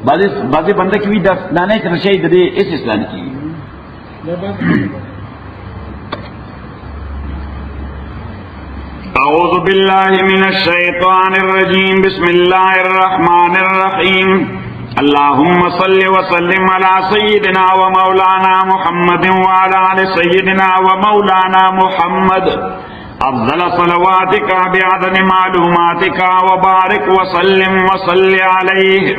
بعضی بندہ کی بھی دانے سے رشائی دے اس اسلام کی اعوذ باللہ من الشیطان الرجیم بسم اللہ الرحمن الرحیم اللہم صل وسلم علی سیدنا و مولانا محمد وعلی آل سیدنا و مولانا محمد افضل صلواتک بعدد معلوماتک وبارک وسلم وصل علیہ.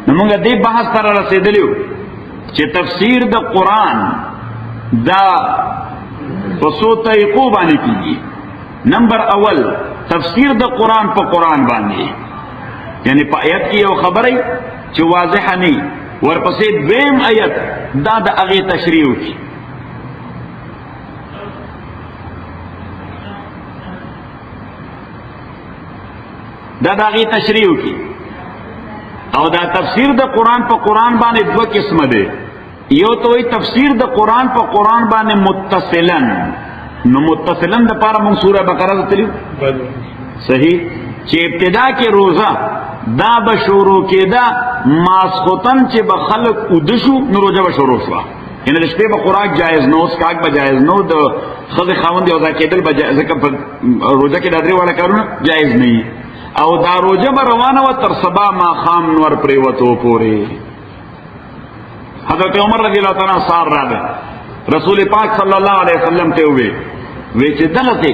نمونگا دی بحث تر رسیدلیو چی تفسیر دا قرآن دا پسو طریقو بانے کیجیے. نمبر اول تفسیر دا قرآن پا قرآن بانے یعنی پا آیت کی یو خبر ہے چی واضح نہیں ورپسے دویم آیت دا اغی تشریح کی دا اغی تشریح کی او دا تفسیر دا قرآن پا قرآن بانے دو قسم دے. یو تو وی تفسیر دا قرآن پا قرآن بانے متصلن نو متصلن دا پارا من سورہ بقرہ دا تلیو صحیح چی ابتدا کے روزہ دا بشورو کے دا ماسخوتن چی بخلق ادشو نو روزہ بشورو شوا یعنی رشتے با خوراک جائز نو سکاک با جائز نو دا خض خاوند اوزا کے دل با جائز روزہ کے دادری والا کرونا جائز نہیں او دا روزہ با روانا و ترسبا ما خام نور پریوتو پورے. حضرت عمر رضی اللہ تعالیٰ سار را دے رسول پاک صلی اللہ علیہ وسلم تے ہوئے ویچے دلتے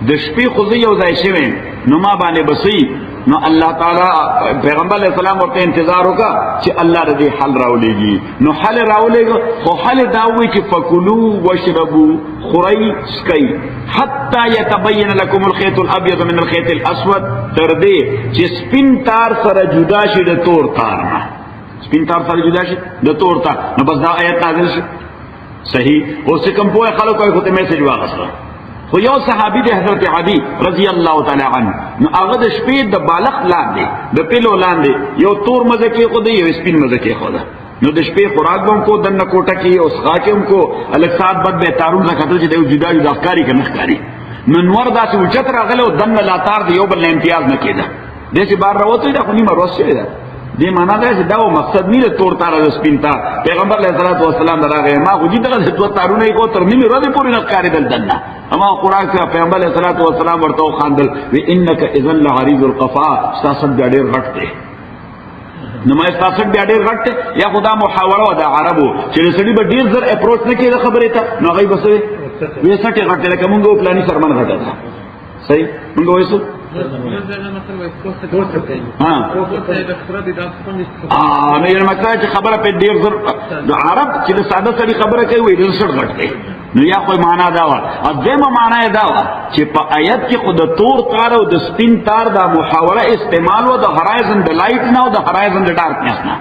دشپی خوزی او زائشویں نو ما بانے بسی نو اللہ تعالیٰ پیغمبر علیہ السلام ورتے انتظار ہوگا چی اللہ رضی حل راو لے گی نو حل راو لے گا خو حل داوی چی فکلو وشربو خوری سکی حتی یتبین لکم الخیط الابیض من الخیط الاسود تردے چی سپین تار سر جدا شد تور تارنا سپین تار سر جدا شد تور تار نو بس دا آیت نازل شد صحیح اور سکم پوئے خلق کوئی خود میسج واغستا خو یو صحابی دے حضرت عدی رضی اللہ تعالی عنہ نو آغد شپید دا بالخ لان دے دا پیلو لان دے یو تور مزے کے خود دے یو سپین مزے کے خود نو دا شپید خوراک با ان کو دن نکوٹا کی او سخا کے ان کو الگ ساتھ بد بے تارون رکھتو چی دے جدا جدا افکاری کا نخکاری ننور دا سی اچت را غلے و دن لاتار دے یو بل امتیاز نکی دا دے سی بار رو تو دا خونی مروس چلے دا دے مانا دا سی دا و مقصد نہیں دے تور تارا دا سپین تار پیغمبر علیہ السلام دا را گئے ما خو جی دا دو تارون ای کو ترنیمی رو دے پوری نخکاری دل دننا اما قرآن سے پیغمبر علیہ السلام ورتو خاندل وی انکا اذن لعریض القفا ستاسد بیادیر رکھتے نمائے ستاسد بیادیر رکھتے یا خدا محاورہ و دا عربو چلے سڑی با دیر زر اپروچ نکی دا خبری تا نو غیب بسوے وی سٹے رکھتے لکہ منگو پلانی سرمان گھٹا تھا صحیح منگو ویسو ہاں نہیں مطلب ہے خبر پہ دیر زر عرب چلے سادہ سڑی خبر کئی وی دیر سڑ گھٹتے نو یا کوئی معنی داوا اب دیمہ معنی داوا چی پا آیت کی خود تور تار و دا سپین تار دا محاورہ استعمال و دا ہرائزن دا لائٹ نا و دا ہرائزن دا ڈارکنس نا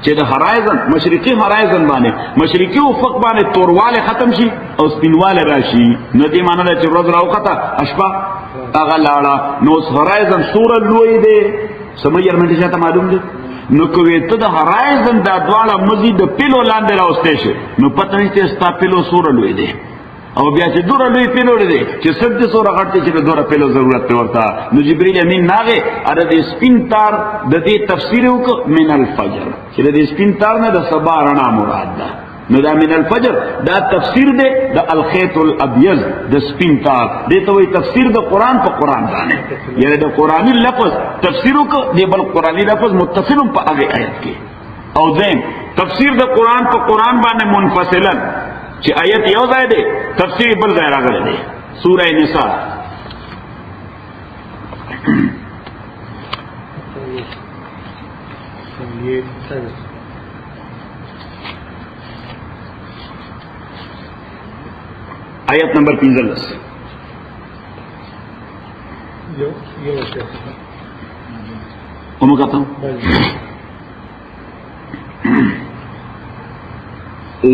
چی دا ہرائزن مشرقی ہرائزن بانے مشرقی افق بانے تور والے ختم شی او سپین والے راشی نو دی معنی دا چی روز راو خطا اشپا اغا لارا نو اس ہرائزن سورہ لوئی دے سمیر منٹی شاہتا معلوم دے نو کوئی تو دا ہرائزن دا دوالا مزید دا پیلو لاندے راوستے شے نو پتہ نہیں تے ستا پیلو سورہ لوئی دے او بیا چی دورا لوئی پیلو دے چی سب دے سورہ غٹتے چی دورا پیلو ضرورت تے ورتا نو جبریل امین ناغے ارہ دے سپین تار دا دے تفسیر ہوکا من الفجر چی دے سپین تار نا دا سبا رنا مراد دا نو دا من الفجر دا تفسیر دے دا الخیط الابیض دا سپین تار دے تو وہی تفسیر دا قرآن پا قرآن دانے یعنی دا قرآنی لفظ تفسیروں کا دے بل قرآنی لفظ متصلوں پا آگے آیت کے او دین تفسیر دا قرآن پا قرآن بانے منفصلن چی آیت یو زائے دے تفسیر بل زائر آگر دے سورہ نساء آیت نمبر 15 انہوں کہتا ہوں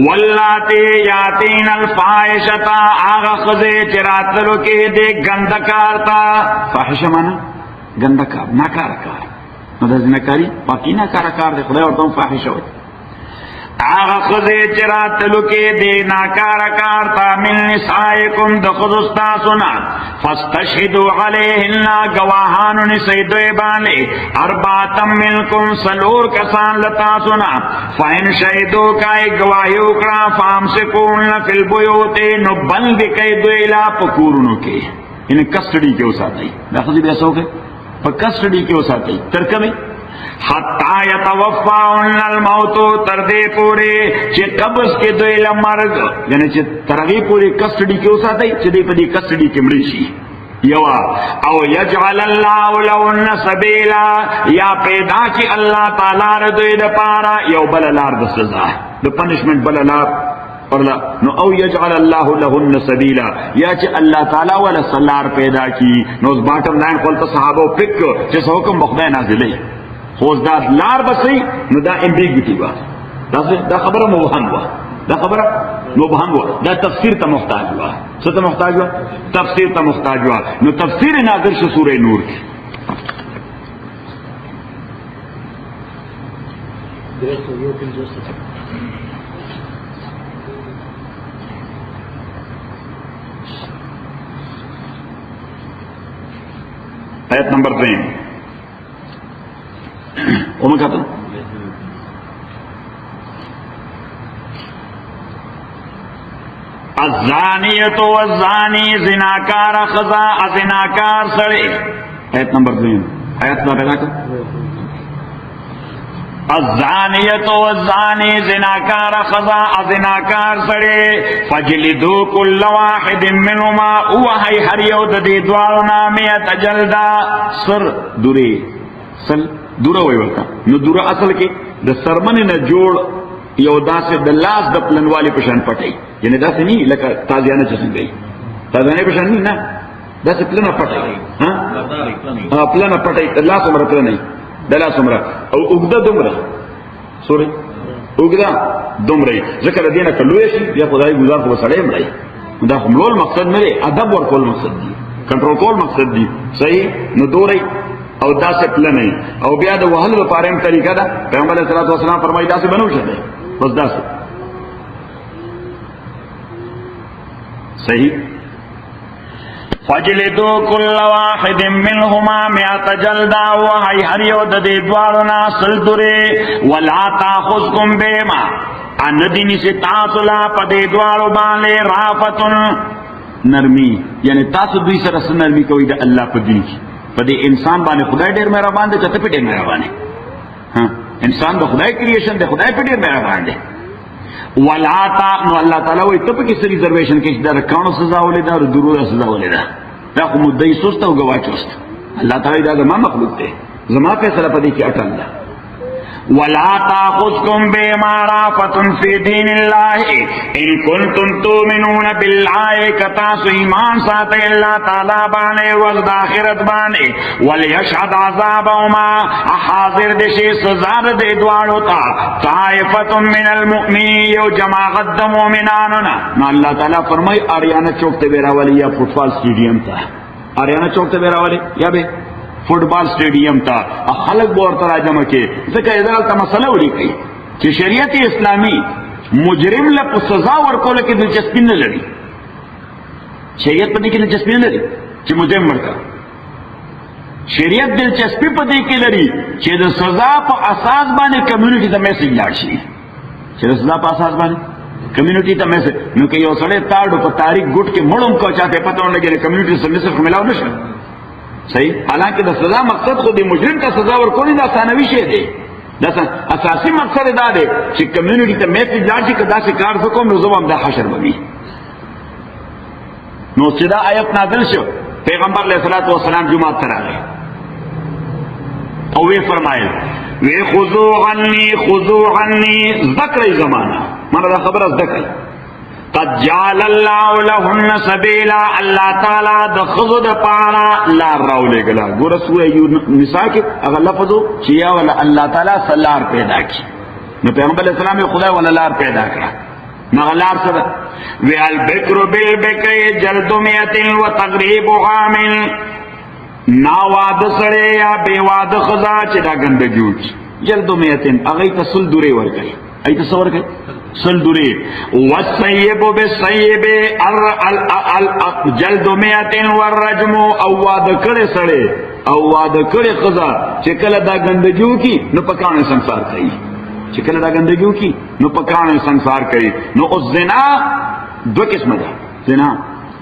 واللاتی یاتین الفاحشتا آغا خزے چراتلو کے دے گندکارتا فاحشہ مانا گندکار ناکارکار نو دا زنکاری باقی ناکارکار دے خدای ورطا ہوں فاحشہ ہوتا آغا خزی چرات لکی دی ناکارا کارتا من نسائکم دخزستاسونا فاستشهدو علیہن گواہانو نسیدو بانے ارباتم منکم سلور کسان لتاسونا فین شہدو کائی گواہیو کرا فامسکون فی البیوتی نو بند کئی دویلا پکورنو کے انہیں کسٹڈی کے اساتی داخلی بیسو کے پا کسٹڈی کے اساتی ترکمی حتی یتوفاؤن الموتو تردے پورے چی قبض کے دویل مرگ یعنی چی ترغی پوری کسٹڈی کے اساتی چی دی پا دی کسٹڈی کے مریشی یوا او یجعل اللہ لہن سبیلا یا پیدا کی اللہ تعالی ردوی دا پارا یو بلالار دا سزا دا پنشمنٹ بلالار نو او یجعل اللہ لہن سبیلا یا چی اللہ تعالی والا سلار پیدا کی نو اس باٹم لائن قولتا صحابو پک چیسا حکم بخدای نازلی خوز دا لار بسی نو دا امبیگوٹی با دا خبر مبہم با دا خبر مبہم با دا تفسیر تا محتاج با ستا محتاج با تفسیر تا محتاج با نو تفسیر ناظر شو سورہ نور کی آیت نمبر 3 ومن کہتا الزانیت والزانی زناکار خزا ازناکار سڑے آیت نمبر 3 آیت نمبر 3 الزانیت والزانی زناکار خزا ازناکار سڑے فجلدو کل واحد منہما اوہی ہر یود دی دوارنا میت جلدہ سر دوری سل دورا وی ورکا نو دورا اصل کے دا سرمن نا جوڑ یو دا سے دا لاس دا پلنوالی پشان پٹائی یعنی دا سے نہیں لکا تازیانہ چسن گئی تازیانہ پشان نہیں نا دا سے پلنا پٹائی پلنا پٹائی لا سمرا پلنائی دا لا سمرا او اگدا دمرا سوری اگدا دمرائی ذکر دینا کلویشی یا خدای گزار کو بسڑے مرائی دا خملول مقصد میرے ادب ورکول مقصد دی کنٹرول کول مقصد دی صحیح نو دو رئی او دا سے پلن ہے او بیا دا وحل دا پاریم طریقہ دا پیغمبر علیہ السلام فرمائی دا سے بنو شدے بس دا سے صحیح فجلدو کل واحد منہما میات جلدہ وحی ہریو ددی دوارنا سلدرے ولا تاخذکم بیما اندینی سے تاثلا پدی دوارو بانے رافتن نرمی یعنی تاسو دوی سرس نرمی کوئی دا اللہ پا دین کی پدی انسان بانے خدای دیر مہربان دے چتے پہ دیر مہربان ہے ہاں انسان دا خدای کریشن دے خدای پہ دیر مہربان دے ولا تا نو اللہ تعالیٰ وی تب کسی ریزرویشن کش دا رکانو سزا ولی دا اور درو دا سزا ولی دا یا خو مدعی سوستا و گواہ چوست اللہ تعالیٰ دا زمان مخلوق دے زمان فیصلہ پدی کی اٹھان دا ولا تاخذكم بما رافة في دين الله ان كنتم تؤمنون بالله كتاسو ایمان ساتھ اللہ تعالی بانے وقت آخرت بانے وليشهد عذابهما حاضر دشی سزا دے دوارو تا طائفة من المؤمنین یو جماعت دا مومنانونا نا اللہ تعالی فرمائی آریانا چوکتے بیرا والی یا فٹبال سٹیڈیم تا آریانا چوکتے بیرا والی یا بے فٹبال سٹیڈیم تا خلق بور ترا جمع کے ذکر ادھر تا مسئلہ وڑی کئی کہ شریعت اسلامی مجرم لپ سزا ورکو لکی دلچسپی نہ لڑی شریعت پہ دیکھی دلچسپی نہ لڑی کہ مجرم ورکا شریعت دلچسپی پہ دیکھی لڑی کہ دا سزا پہ اساس بانے کمیونٹی تا میسیج لاڑشی کہ دا سزا پہ اساس بانے کمیونٹی تا میسیج نو کہ یو سڑے تاڑو پہ تاریخ گٹ کے مڑم کو چاہتے پتہ ہونے لگے کمیونٹی سے نصف ملاو نشا صحیح حالانکہ دا سزا مقصد خود مجرم تا سزا ورکولی دا ثانوی شے دے دا اساسی مقصد دا دے کہ کمیونٹی تا میسیج لاڑشی کہ دا سے کار سکوم نظام دا حشر بگی نو صدا آیت نازل شو پیغمبر علیہ السلام جماعت کرا گئے اور وہ فرمائے وے خضو عنی ذکر زمانہ مانا دا خبر از ذکر قد جعل اللہ لہن سبیلا اللہ تعالی دا خضو پارا لار راو لے گلا گورا سورہ نساء کے اگر لفظو چیا والا اللہ تعالی سلار پیدا کی نو پیغمبر علیہ السلام خدا والا لار پیدا کرا مغلار سر وی البکر بالبکر جلد میت و تغریب غامل نا واد سڑے یا بے واد خزا چدا گند جوچ جلد میتن اگئی تسل دورے ور گئی ایت تصور کړئ سل دوری والسیب بالسیب جلد 100 والرجم او واده کړي سړی او واده کړي قضا چې کله دا ګندګیو کی نو پکانه ਸੰسار کوي چې کله دا ګندګیو کی نو پکانه ਸੰسار کوي نو او زنا دو قسمه ده زنا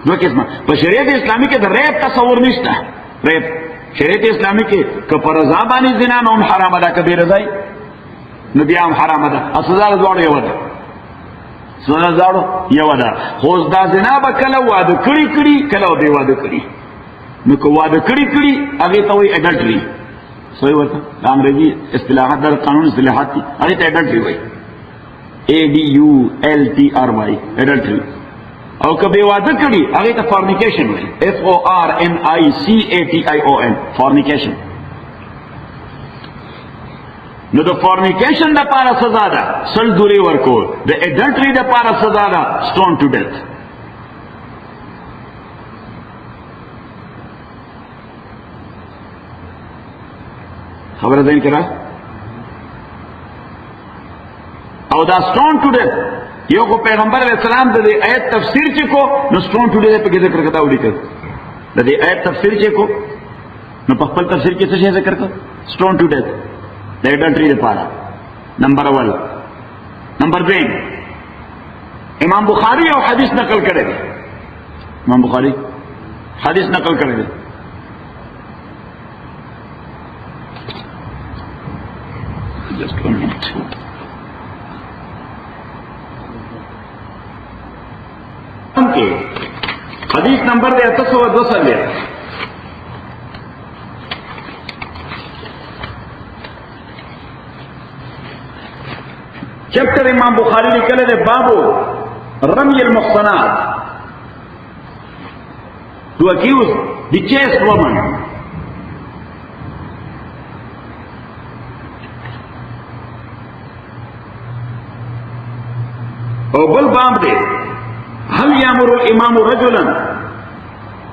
دو قسمه په شریعت اسلامي کې د ریپ تصور نشته ریپ شریعت اسلامي کې کفرزا باندې زنا نو حرام ده کبیره ځای نو بیا هم حرام ده اصل دا یو ده سونه زاړو یو ده خو دا زنا به کله واده کړی کړی کله به واده کړی نو کو واده کړی کړی هغه ته وایي اډلټري سوی ورته د انګریزي اصطلاحات در قانون اصطلاحات دي هغه ته اډلټري وایي ADULTRY اډلټري او کبه واده کړی هغه ته فورنیکیشن وایي FORNICATION فورنیکیشن نو د فورنیکیشن د پاره سزا ده سل دوری ورکول د اډلټری د پاره سزا ده سټون ټو ډیث خبره ده کړه او دا سټون ټو ډیث یو کو پیغمبر علیہ السلام د دې آیت تفسیر چې کو نو سټون ټو ډیث په کې ذکر کړه ولیکل د دې آیت تفسیر چې کو نو په خپل تفسیر کې څه ذکر کړه سټون ټو ډیث د اډلټری لپاره نمبر 1 نمبر 2 امام بخاری او حدیث نقل کړی دی امام بخاری حدیث نقل کړی دی just 1 minute حدیث نمبر دے 802 چیپٹر امام بخاری لکھل ہے بابو رمی المحصنات to accuse the chaste woman او بل باب دے هل يامر الامام رجلا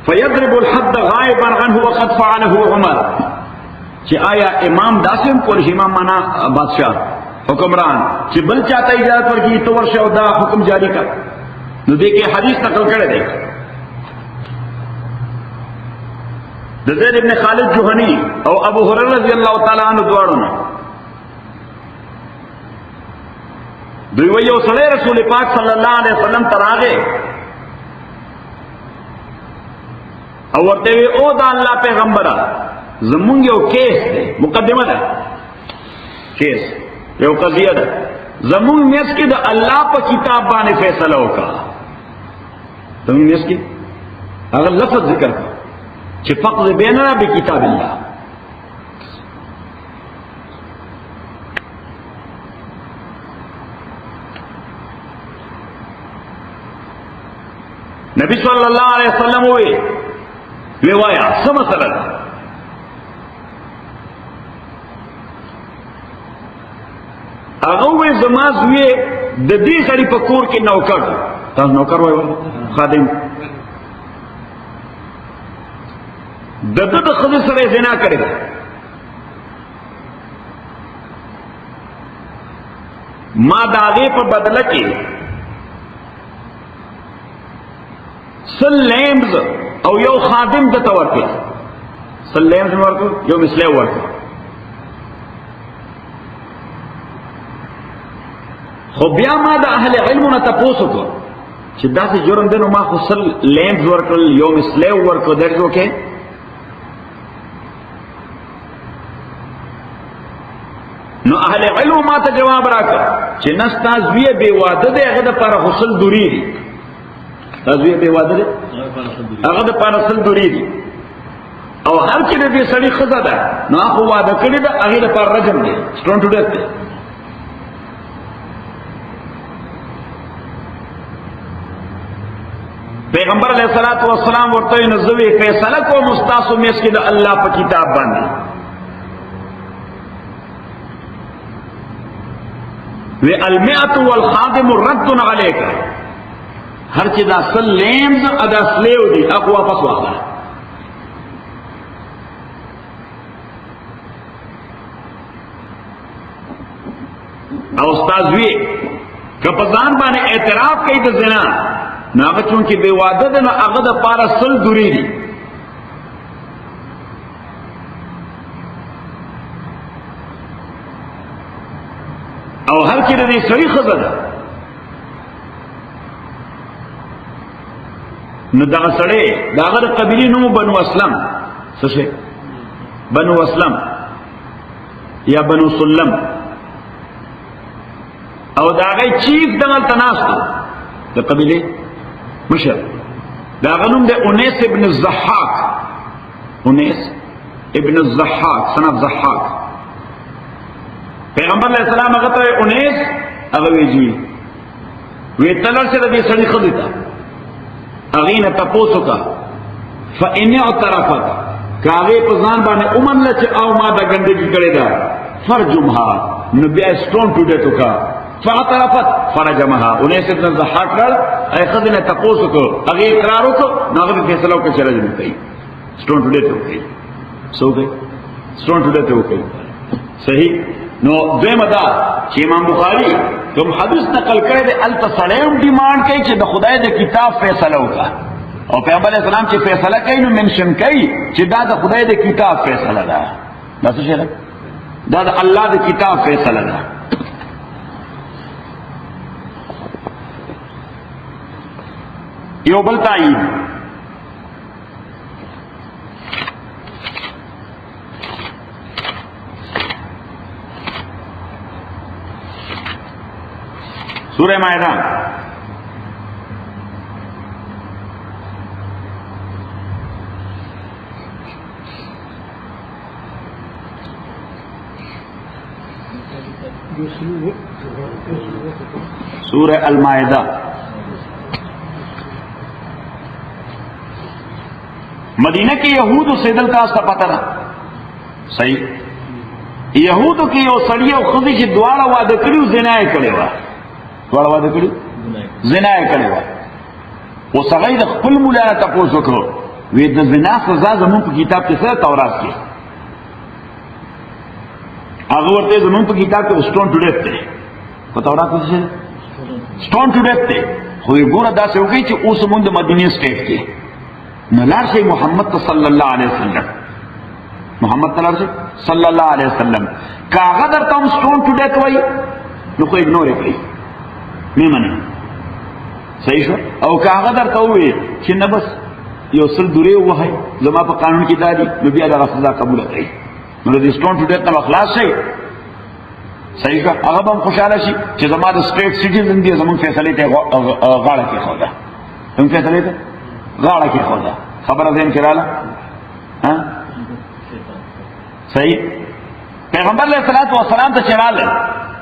فيضرب الحد غائبا عنه وقد فعله عمر چې آیا امام داسم کول شي امام معنا بادشاہ حکمران چې بل چاته اجازه ورکړي تو ورشه او دا حکم جاری کړ نو دې کې حدیث نقل کړی دی د زید ابن خالد جوهنی او ابو هريره رضی الله تعالی عنہ دواړو دوی ویو سره رسول پاک صلی الله علیه وسلم تراغه او ورته وی او دا الله پیغمبره زمونږ یو کیس دی مقدمه ده کیس یو قضیه ده زمون میس کې د الله په کتاب باندې فیصله وکړه زمون میس کې هغه لفظ ذکر کړ چې فقط بیننا بکتاب الله نبی صلی الله علیه وسلم وی وایا څه مسله ده هغه وې زما زوی د دې سړي په کور کې نوکر تاسو نوکر وایو خادم دغه د خدای سره زنا کړی ما د هغه په بدله کې سلیمز او یو خادم د تور کې سلیمز ورکو یو مثله ورکو خو بیا ما د اهل علم نه تاسو کو چې داسې جرم دنو ما خو سل لیمز ورکل یو مثله ورکو درځو کې نو اهل علم ما ته جواب راکړ چې نستاز وی به واده ده هغه د پر غسل دوری دي تاسو به واده ده هغه د پر غسل دوری دي او هر چې دې سړی خزه ده نو هغه واده کړی ده هغه د پر رجم دي سټون ټو ډیث پیغمبر علیہ الصلوۃ والسلام ورته نزوی فیصله کو مستاسو میس کې د الله په کتاب باندې وی المئة والخادم رد علیک هر چې دا اصل لیمز ادا سلیو دی اقوا واپس واخله او استاد وی که په ځان باندې اعتراف کوي د زنا نو هغه چونکې بې واده ده نو هغه د پاره 100 دوری دي. او هر کې د دې صحیح ښځه ده نو دغه سړی د هغه د قبیلې نوم بنو اسلم څه شی بنو اسلم یا بنو سلم او د هغې چیف دغلته ناست د قبیلې مشر د هغه نوم دی انیس ابن الضحاک. انیس ابن الضحاک سن اف ضحاک. پیغمبر علیہ السلام هغه ته انیس هغه ویجی وی تلل سره دې سړي خدای ته هغې نه تپوس وکړه فإن اعترفت که هغې په ځان باندې ومنله چې او ما دا ګندګي کړې ده فرجمها نو بیا یې سټون ټو ډیټ وکړه. فاعترفت فرجمها. انیس ابن الضحاک کړ هغې ښځې نه تپوس وکړ هغې اقرار وکړ نو هغه به فیصله وکړه چې رجم وکړي سټون ټو ډیټ وکړي څه وکړي سټون ټو ډیټ وکړي. صحیح. نو دویمه دا چې امام بخاري کوم حدیث نقل کړی دی هلته سړی هم ډیمانډ کوي چې د خدای د کتاب فیصله وکړه او پیغمبر علیه السلام چې فیصله کوي نو منشن کوي چې دا د خدای د کتاب فیصله ده. دا څه شی ده؟ دا د الله د کتاب فیصله ده. یو بل تایید سورہ مائدہ سورہ المائدہ مدینہ کے یہود سے دل کا استا پتہ نہ صحیح یہود کی یو سړی او ښځې چې دواړه واده کړي زنا یې کړې وه دواړه واده کړي زنا یې کړې وه اوس هغه یې د خپل مولا نه تپوس وکړو وی د زنا سزا زمونږ په کتاب کې څه تورات کې هغه ورته زمونږ په کتاب کې سټون ټو ډیث دی په تورات کې څه سټون ټو ډیث دی خو یې ګوره داسې وکړي چې اوس مونږ د مدینې سټیټ کې نو لاړ شئ محمد صلی الله علیه وسلم محمد صلی الله علیه وسلم که هغه درته هم سټون ټو ډیث وایي نو خو اګنور یې کړئ مې منئ صحیح شو. او که هغه درته ووایي چې نه بس یو سل دورې ووهئ زما په قانون کې دا دي نو بیا دغه سزا قبوله کړئ نو د سټون ټو ډیث نه به خلاص شئ. صحیح شو. هغه به هم خوشحاله شي چې زما د سټیټ سټیزن دی زمونږ فیصلې ته غاړه کېښوده زمونږ فیصلې ته غاړه کېښوده. خبره ذهن کې راله صحیح. پیغمبر علیہ الصلوۃ والسلام ته چې راغله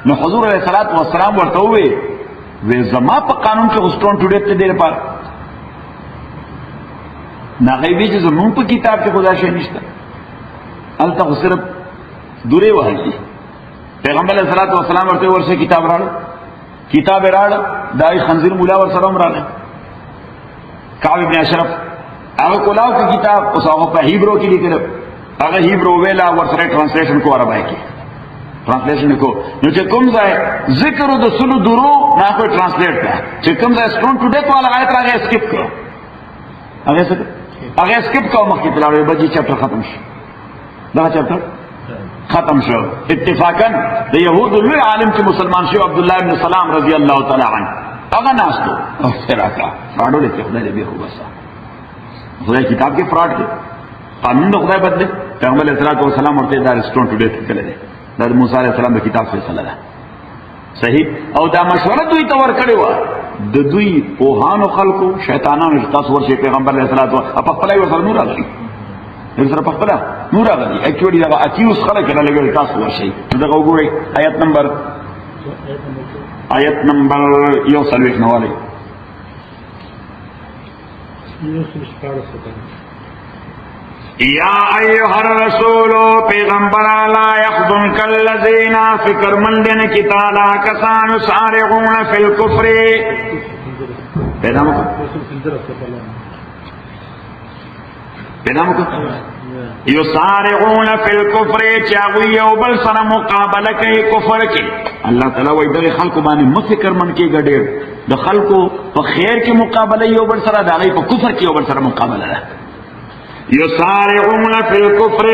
نو حضور علیہ الصلوۃ والسلام ورته وویل وی زما په قانون کې سټون ټو ډیث دی لپاره نه هغې وی چې زمونږ په کتاب کې خو دا شی نشته هلته خو صرف دورې وهل دي. پیغمبر علیہ الصلوۃ والسلام ورته ورسره کتاب راړه کتاب یې راړه دا یې خنزیر مولا ورسره هم راغی کعب ابن اشرف هغه کولاو کې کتاب اوس هغه په هیبرو کې لیکل هغه هیبرو ویلا ورسره ټرانسلیشن کو عربی کې ټرانسلیشن کو نو چې کوم ځای ذکر د سلو درو نه کوئی ټرانسلیټ کړه چې کوم ځای سټون ټو ډیث والا آیت راغی اسکیپ کړه هغه اسکیپ کړه مخکې تلاوي بجې چپټر ختم شو دا چپټر ختم شو اتفاقا د يهود لوی عالم چې مسلمان شو عبد الله ابن سلام رضی الله تعالی عنه هغه ناستو او سراکا فراډو له خدای دې به وسه خدای کتاب کې فراډ کې قانون د خدای بدله پیغمبر علیہ الصلوۃ والسلام ورته دا سټون ټو ډیث کړل دي د موسی علیہ السلام د کتاب فیصله ده صحیح. او دا مشوره دوی ته ورکړې وه د دوی پوهانو خلکو شیطانانو چې تاسو ورشئ پیغمبر علیہ الصلوۃ والسلام په خپله یې ورسره نور راغلي ورسره په خپله نور راغلي اکچوالي دغه اکیوز خلک یې رالېږلي تاسو ورشئ نو دغه وګورئ آیت نمبر 140 نوالی یا ایها الرسول پیغمبر لا يحزنك الذين فکر مندن کی تعالی کسان سارعون فی الكفر پیدا مکو یسارعون فی الکفر چاوی یو بل سره مقابله کوي کفر کې. الله تعالی وایي دغه خلکو باندې مفکر من کېږي ډېر، د خلکو په خیر کې مقابله یو بل سره، د هغوی په کفر کې یو بل سره مقابله ده. یسارعون فی الکفر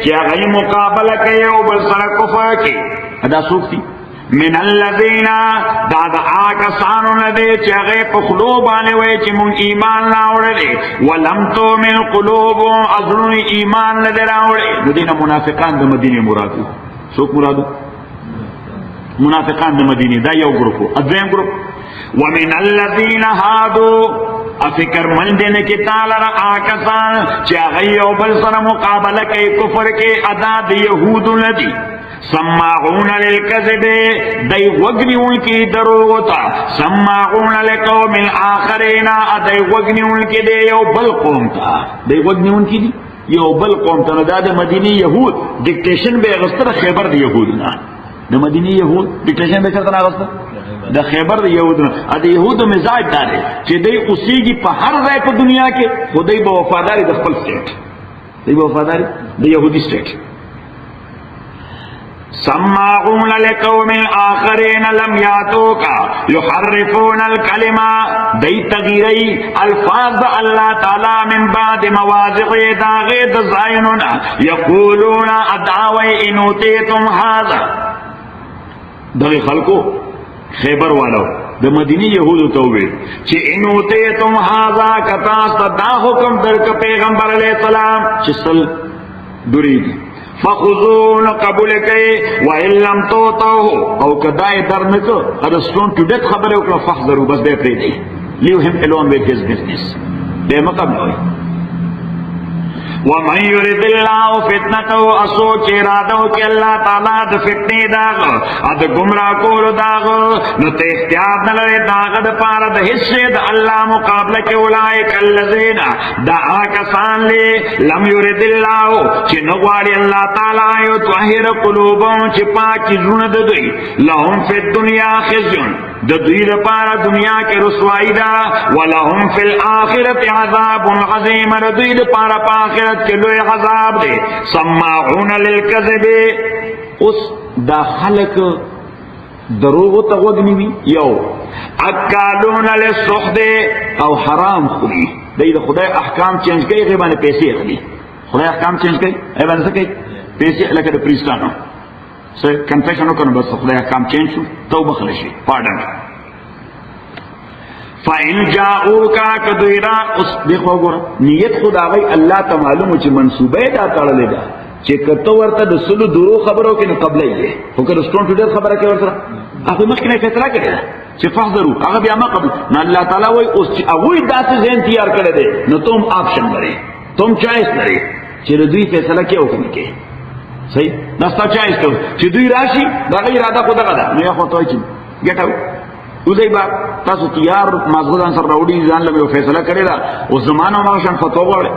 چې هغوی مقابله کوي یو بل سره کفر کې. دا څوک دي؟ من الذین دا دا آکسانو ندے چی اغی پخلو بانے وے چی من ایمان راوڑے دے ولم تؤمن قلوبو ازرون ایمان ندے راوڑے. ندینا منافقان دا مدینی مرادو. سوک مرادو؟ منافقان دا مدینی دا یو گروپو. ادویم گروپ ومن الذین هادو افکر من دینے کی تالر آکسان چی اغی یو بل سر مقابلہ کے کفر کے ادا دی یہودو ندی سماعون للکذب دی وگنی ان کی دروغتا سماعون لقوم آخرین دی وگنی ان کی دی یو بل قوم تا دی وگنی ان کی دی یو بل قوم تا دا دا مدینی یہود ڈکٹیشن بے اغسطر خیبر دی یہودنا دا مدینی یہود ڈکٹیشن بے کرتا اغسطر دا خیبر دی یہودنا دا یہود مزاج دارے چی دی اسی کی پا ہر رائے پا دنیا کے خود دی با وفاداری دا خپل سٹیٹ دی با وفاداری دا یہودی سٹیٹ. سماعون لقوم آخرین لم یاتوکا یحرفون الکلمہ دی تغیری الفاظ دا اللہ تعالی من بعد مواضع داغید زائننا یقولون ادعوی انوتیتم حاضا. دغی خلقو خیبر والو دا مدینی یہودو تووی چی انوتیتم حاضا کتاست دا حکم درک پیغمبر علیہ السلام چسل درید فخذون قبول کئی وَإِن لَمْ تُؤْتَوْهُ او کدائی در نکو اد stone to death خبر اکلا فخذرو بس دے پریدی leave him alone with his business دے مقابل ہوئی. وَمَنْ يُرِدِ اللَّهُ فِتْنَتَهُ اسوچ ارادو کہ اللہ تعالیٰ دا فتنی داغ اد گمراہ کولو داغ نو تے اختیار نلوے داغ دا پارا دا حصے دا اللہ مقابلہ کے اولائک اللذین دا آکسان لے لم يُرِدِ اللَّهُ چی نگواری اللہ تعالیٰ یطہر قلوبهم چی پاکی زند دوی لهم فی الدنیا خزیون دا دوی دا پارا دنیا کے رسوائی دا ولهم فی الآخرت عذاب عظیم دا دوی دا پارا پا آخرت کے لوی عذاب دے. سماعون للکذب اس دا خلق دروغو تغوگنی بھی یو اکالون للسحت او حرام خوری دی دا خدای احکام چینج کئی غیبان پیسے اخلی خدای احکام چینج کئی غیبان سکئی پیسے لکہ دا پریستانو کنفیشنو کنو بس خدای احکام چینج شو توبہ خلشی پارڈن. فَإِن جَاءُوكَ کدویرا اس دیکھو گورا نیت خدا غی اللہ تا معلومو چی منصوبہ دا تاڑلے دا چی کتو ورطا دا سلو درو خبرو کی نقبلہ ہی ہے ہوکر اسٹون ٹو ڈیت خبرہ کی ورطا اخوی مخینے فیصلہ کرے دا چی فحضرو اگا بیا ما قبل نا اللہ تعالیٰ وی اس چی اوی دا سے ذہن تیار کرے دے نا تم آپشن برے تم چائس برے چی ردوی فیصلہ کیا ہوکنی کے صحیح دستا چائس کرو چی دوی راشی دا غی ارادہ خدا غدا نو یا خواہتوائی چی گیٹ آو اوزای با تاسو تیار مازغدان سر راوڑی زان لگے فیصلہ کرے دا اس زمانہ ماشان فتوہ گوڑے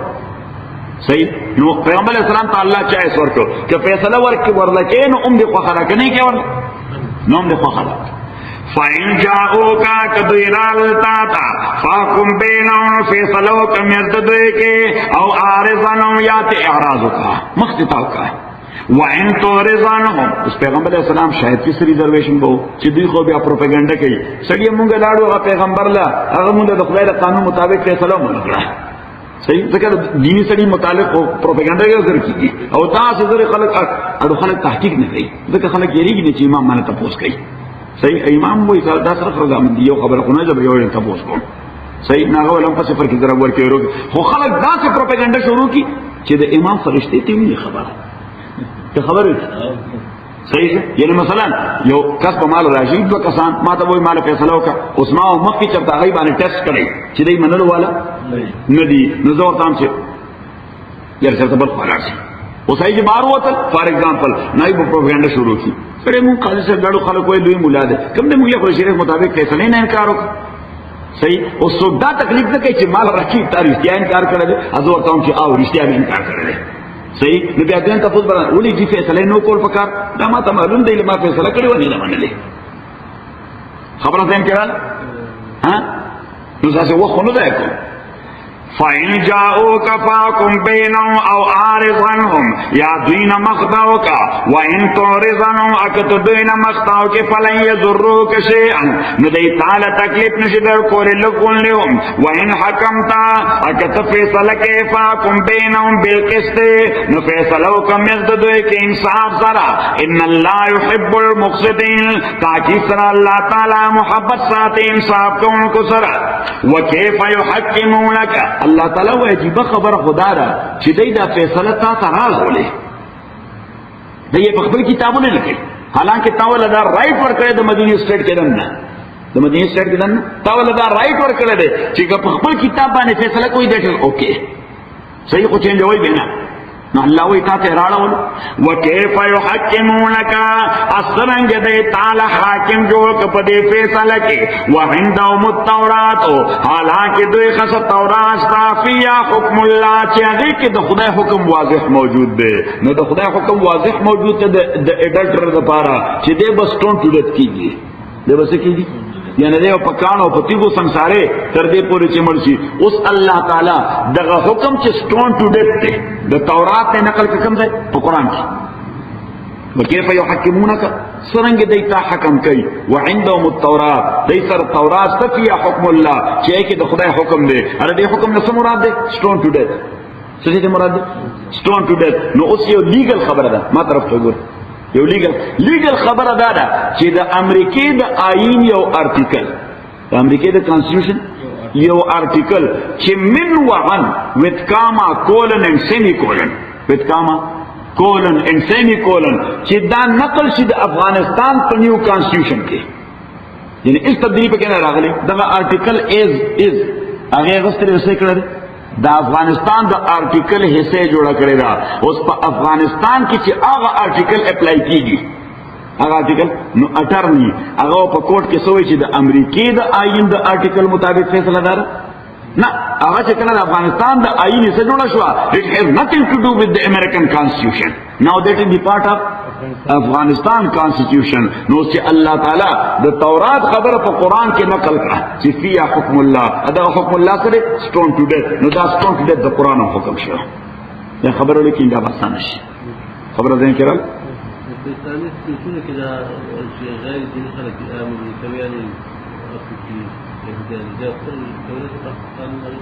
صحیح نو پیغمبر علیہ السلام تا اللہ چاہیس ورکو کہ فیصلہ ورلکے نو ام دی خواہ رکھنے کیا ورلکے نو ام دی خواہ رکھنے. فَإِن جَاءُوكَ کدویرالتا تا فَاقُمْ بَيْنَهُمْ فیصلو کمیت دوئے کے او آرزانوں یات اعراضو کا مختتاو کا. وَإِن تُعْرِضْ اس پیغمبر علیہ السلام شاید کس ریزرویشن بہو چی دوی خو بیا پروپیگنڈا کئی سڑی مونگا لاڑو اگا پیغمبر لا اگا مونگا دخلائی دا قانون مطابق فیصلہ مونگا صحیح ذکر دینی سڑی متعلق پروپیگنڈا کیا ذر کی او تا سے ذر خلق اڈو خلق تحقیق نہ کئی ذکر خلق یری گی نیچی امام مانا تپوس کئی صحیح امام وہی دا سر خرگا من دیو خبر خونه جب یوڑی تپوس کون صحیح ناغو علم صفر کی ذرا ورکی رو خو خلق دا سے پروپیگنڈا شروع کی چی دا امام فرشتے تیوی خبر کہ خبر صحیح ہے یعنی مثلا یو کس پا مال راشید دو کسان ما تا وہی مال فیصلہ ہوکا اس ما و مخی چرتا غیبانی ٹیسٹ کرے چی دی منلو والا ندی نزور تام سے یعنی چرتا بل خوالا سی اس آئی جی بارو ہوتا فار ایگزامپل نائی با پروپیگنڈا شروع کی پھر مون قاضی سے لڑو خلق ہوئے دوئی مولا دے کم دے مجھے خود شریف مطابق فیصلہ ہی نہ انکار ہوکا صحیح اس سو دا تکلیف نہ کہ چی مال راشید تا رشتیا انکار کرے دے ازور تام چی آو رشتیا بھی انکار کرے دے صحیح نو بیا دین تفوز بران اولی جی فیصلہ نو کول پکار دا ما تا معلوم دی لما فیصلہ کری و نینا منلی خبران سین کرال ہاں نو ساسے وقت خونو دا اکو فَإِنْ جَاءُوكَ فَاحْكُمْ بَيْنَهُمْ أَوْ أَعْرِضْ عَنْهُمْ یا دوی نه مخداوک وَإِنْ تُعْرِضْ عَنْهُمْ اکت دوی نه مخداوک فَلَنْ يَضُرُّوكَ شَيْئًا نو دی تعالی تکلیف نشي در کولی لکولهم وَإِنْ حَكَمْتَ اکت فیصله کې فَاحْكُمْ بَيْنَهُمْ بِالْقِسْطِ نو فیصله وکړه د دوی کې انصاف سره ان الله يحب المقسطين تاکي سره الله تعالی محبت ساتي انصاف کوونکو سره وكيف يحكمونك الله تعالی وایي به خبر خدا را چې دای دا فیصله تا ته راغولې دای په خپل کتابونه لیکي حالانکه تاول دا رائټ ورکړی د مدینه سټیټ کې دنه د مدینه سټیټ کې دنه تاول دا رائټ ورکړی دی چې په خپل کتاب باندې فیصله کوي دټل اوکې صحیح خو چینج وای بنا نو الله وی تا ته راړول وکيف يحكمونك اسرنګ دې تعالی حاکم جوړ کپ دې فیصله کې وعندهم التوراۃ حالانکه دوی خاص تورات صافیا حکم الله چې هغه کې د خدای حکم واضح موجود دی نو د خدای حکم واضح موجود دی د ایډیټر لپاره چې دې بس ټون ټوډت کیږي دې بس کیږي یعنی دیو پکانو پتیگو سنسارے تردے پوری چمڑ سی اس اللہ تعالی دغه حکم چې سٹون ٹو ڈیتھ تے د تورات نے نقل کم دے په قرآن کی وکیف یحکمونک سرنگ دیتا حکم کئی وعندهم التورات دی سر تورات تفیا حکم اللہ چې کی د خدای حکم دے ار دی حکم نہ مراد دے سٹون ٹو ڈیتھ سچ دے مراد سٹون ٹو ڈیتھ نو اس یو لیگل خبر ده ما طرف ته ګور یو لیگل خبر ادا ده چې د امریکای د آئین you article the امریکای the کانسټیټیوشن you article چې من وعن with comma colon and semicolon with comma colon and semicolon چې دا نقل شي د افغانستان په نیو کانسټیټیوشن کې یعنی اس تبدیلی په کې نه راغلی دا آرټیکل از هغه غوښتل وسې کړل دا افغانستان دا آرٹیکل حصے جوڑا کرے دا اس پا افغانستان کی چی آغا آرٹیکل اپلائی کی گی آغا آرٹیکل نو اٹرنی آغا پا کورٹ کے سوئی چی دا امریکی دا آئین دا آرٹیکل مطابق فیصلہ دارا نا آغا چکنا دا افغانستان دا آئین حصے جوڑا شوا it has nothing to do with the American Constitution now that is the part of Afghanistan constitution نو چې الله تعالی د تورات خبره په قران کې نقل کړه چې فیا حکم الله ادا حکم الله سره سټون ټو ډیت نو دا سټون ټو ډیت د قران حکم شو دا خبره لیکي دا بسانه شي خبره ده کړه په اسلامي سیستم کې دا چې غیر دیني خلک کوي یعنی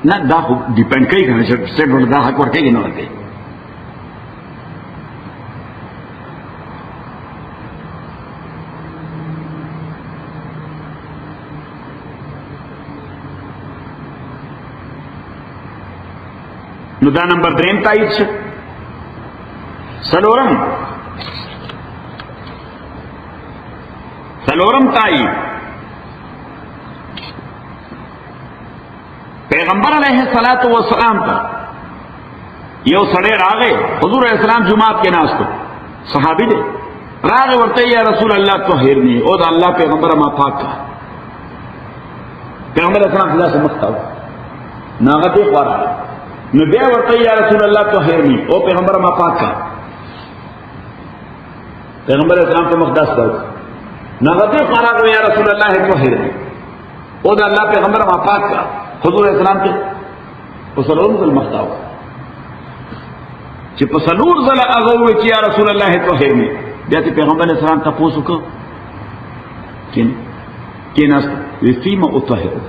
نه دا خو ډیپند کوي کنه چې څنګه دا حق ورکړي نه ورکړي نو دا نمبر 3 تایید شو سلورم تایید پیغمبر علیہ الصلوۃ والسلام تا یو سړی راغی حضور علیہ السلام جمعات کې ناستو صحابی دے راغی ورته یا رسول الله طهرنی او دا الله پیغمبر ما پاک کا پیغمبر علیہ السلام خدا سے مختاو ناغتی خوارا نو بیا ورته یا رسول الله طهرنی او پیغمبر ما پاک کا پیغمبر اسلام ته مقدس دا نغته قرار یا رسول الله طهرنی او دا الله پیغمبر ما پاک کا حضور اسلام ته وسلام ذل مختاو چې په سلور ذل هغه و چې یا رسول الله طهرنی بیا ته پیغمبر اسلام ته پوښتنه وکړه کیناست وفیما اطهرک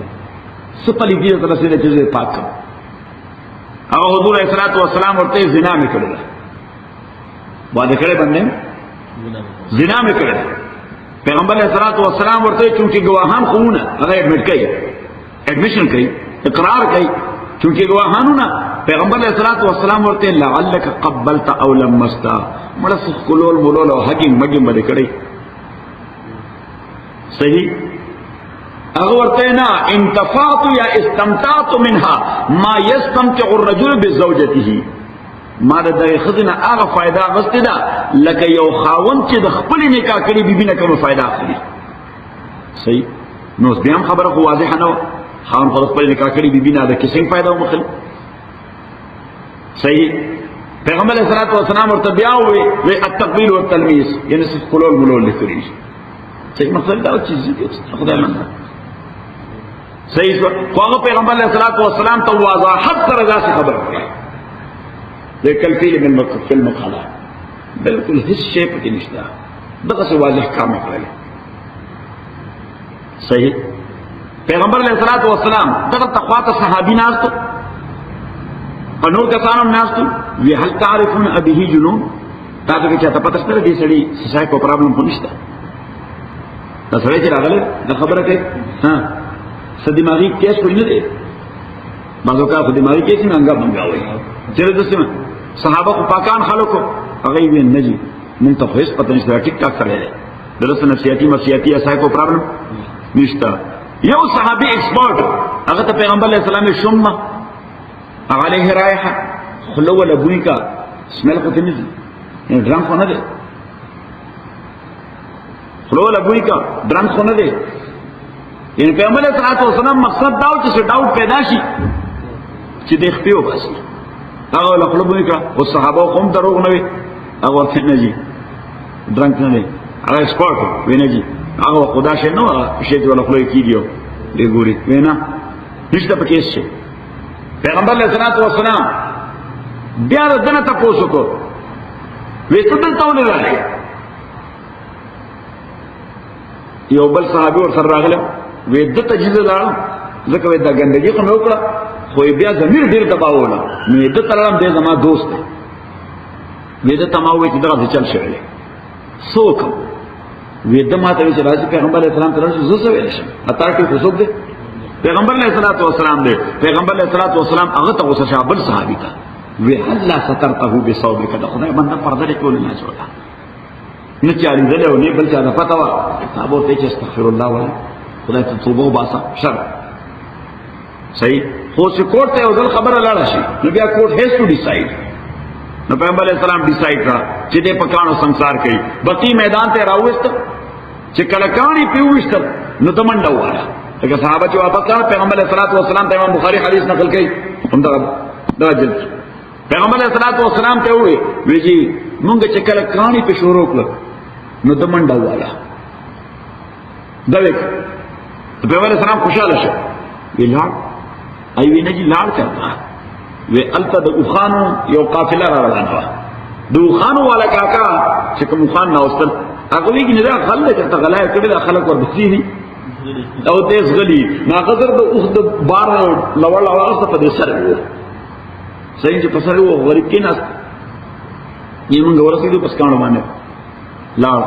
سپلی دې ته رسول الله پاک کا او حضور علیہ الصلوۃ والسلام ورته زنا میں کړل باندې کړه باندې زنا میں کړل پیغمبر علیہ الصلوۃ والسلام ورته چونکی گواهان خونه هغه ایڈمیشن کوي اقرار کوي چونکی گواهانونه پیغمبر علیہ الصلوۃ والسلام ورته لعلک قبلت او لمست مړه سکولول مولول او حقین مګي باندې کړی صحیح اگر ورته نه انتفاعت یا استمتعت منها ما يستمتع الرجل بزوجته ما د خزنه هغه فائدہ غسته ده لکه یو خاوند چې د خپل نکاح کړي بیبي نه کوم فائدہ اخلي صحیح نو بیا هم خبره واضحه نه خاوند خپل نکاح کړي بیبي نه د کیسه فائدہ مخلي صحیح پیغمبر علیہ الصلوۃ والسلام ورته بیا وی التقبيل والتلميس یعنی څه کولول مولول لیکري صحیح مطلب دا چې خدای منه صحیح شو خو هغه پیغمبر علیه الصلاۃ والسلام ته وضاحت سره داسې خبر کړی د کلفیل من فی المقاله بالکل هیڅ شی پکې نشته دغه څه واضح کار کړی صحیح پیغمبر علیه الصلاۃ والسلام دغه تقوا صحابي ناستو او نور کسانو ناستو وی هل تعرفون ابيه جنون تاسو کې چاته پته شته دې سړي سای کو پرابلم خو نشته دا سړی چې راغله دا خبره کوي ها دماغی کیس کوئی نه دی بعضو کا خو دماغی کیس نه انګا بنګا وای چیرې دسمه صحابه کو پاکان خلکو هغه وی نه جی مونږ ته هیڅ پته نشته ټیک ټاک سره درس نفسیاتی مسیاتی اسای کو پرابلم نشته یو صحابي ایکسپرت هغه ته پیغمبر علیه السلام شوم علیه رایحه خلو ولا بوی کا سمل کو تنزي ډرام خو نه دی خلو ولا بوی کا ډرام خو نه دی یعنی پیغمبر علیہ الصلوۃ والسلام مقصد داو چې ډاوټ پیدا شي چې د خپل بس هغه له خپل بوی کا او صحابه قوم دروغ نه وي هغه ورته نه جي درنګ نه دی هغه ایکسپرت ویني جي هغه خدا شي نو شي چې له خپل کیدیو دی ګوري وینا نشته پکې شي پیغمبر علیہ الصلوۃ والسلام بیا دنه تاسو کو وې څه دلته ونه راغلی یو بل صحابي ور سره راغله وې د تجهیز لاړ ځکه وې دا ګندګي خو نو کړه خو بیا زمير ډیر دباوله نو د تلام دې زما دوست دی وې د تماوي چې درته چل شوی څوک وې د ماته چې راځي پیغمبر علیه السلام ترڅ زو زو ویل شي اته کې څه څوک دی پیغمبر علیه السلام دی پیغمبر علیه السلام هغه ته وسه شابل صحابي تا وې الله سترته بصوبک د خدای باندې پرده کول نه جوړه نه چاري دله او نه بل چا نه پتا وا تاسو ته چې استغفر الله ولا خدای ته توبه وباسه شر صحیح خو چې کوټ ته ودل خبره لاړه شي نو بیا کوټ هیڅ ټو ډیسایډ نو پیغمبر علیہ السلام ډیسایډ کړ چې دې پکانو ਸੰسار کوي بقي میدان ته راوست چې کله کانی پیوښت نو دمنډه واله لکه صحابه چې واپس کړ پیغمبر علیہ السلام ته امام بخاری حدیث نقل کړي هم دا جلد پیغمبر علیہ السلام ته وی ویجی مونږ چې کله کانی په شروع کړ نو دمنډه واله دا وک پیغمبر علیہ السلام خوشاله شو ویلا ای وی نه جی لاړ چلتا وی الته د اوخانو یو قافله را روانه د اوخانو والا کاکا چې کوم خان ناوستل هغه وی نه غل ته غلای کړي د خلک ور بسیږي او تیز غلی نا قدر د اوخ د بار لوړ لوړ په دې سره وو صحیح چې پسره وو غریب کې ناس یې موږ ورسېدو پس کانو باندې لاړ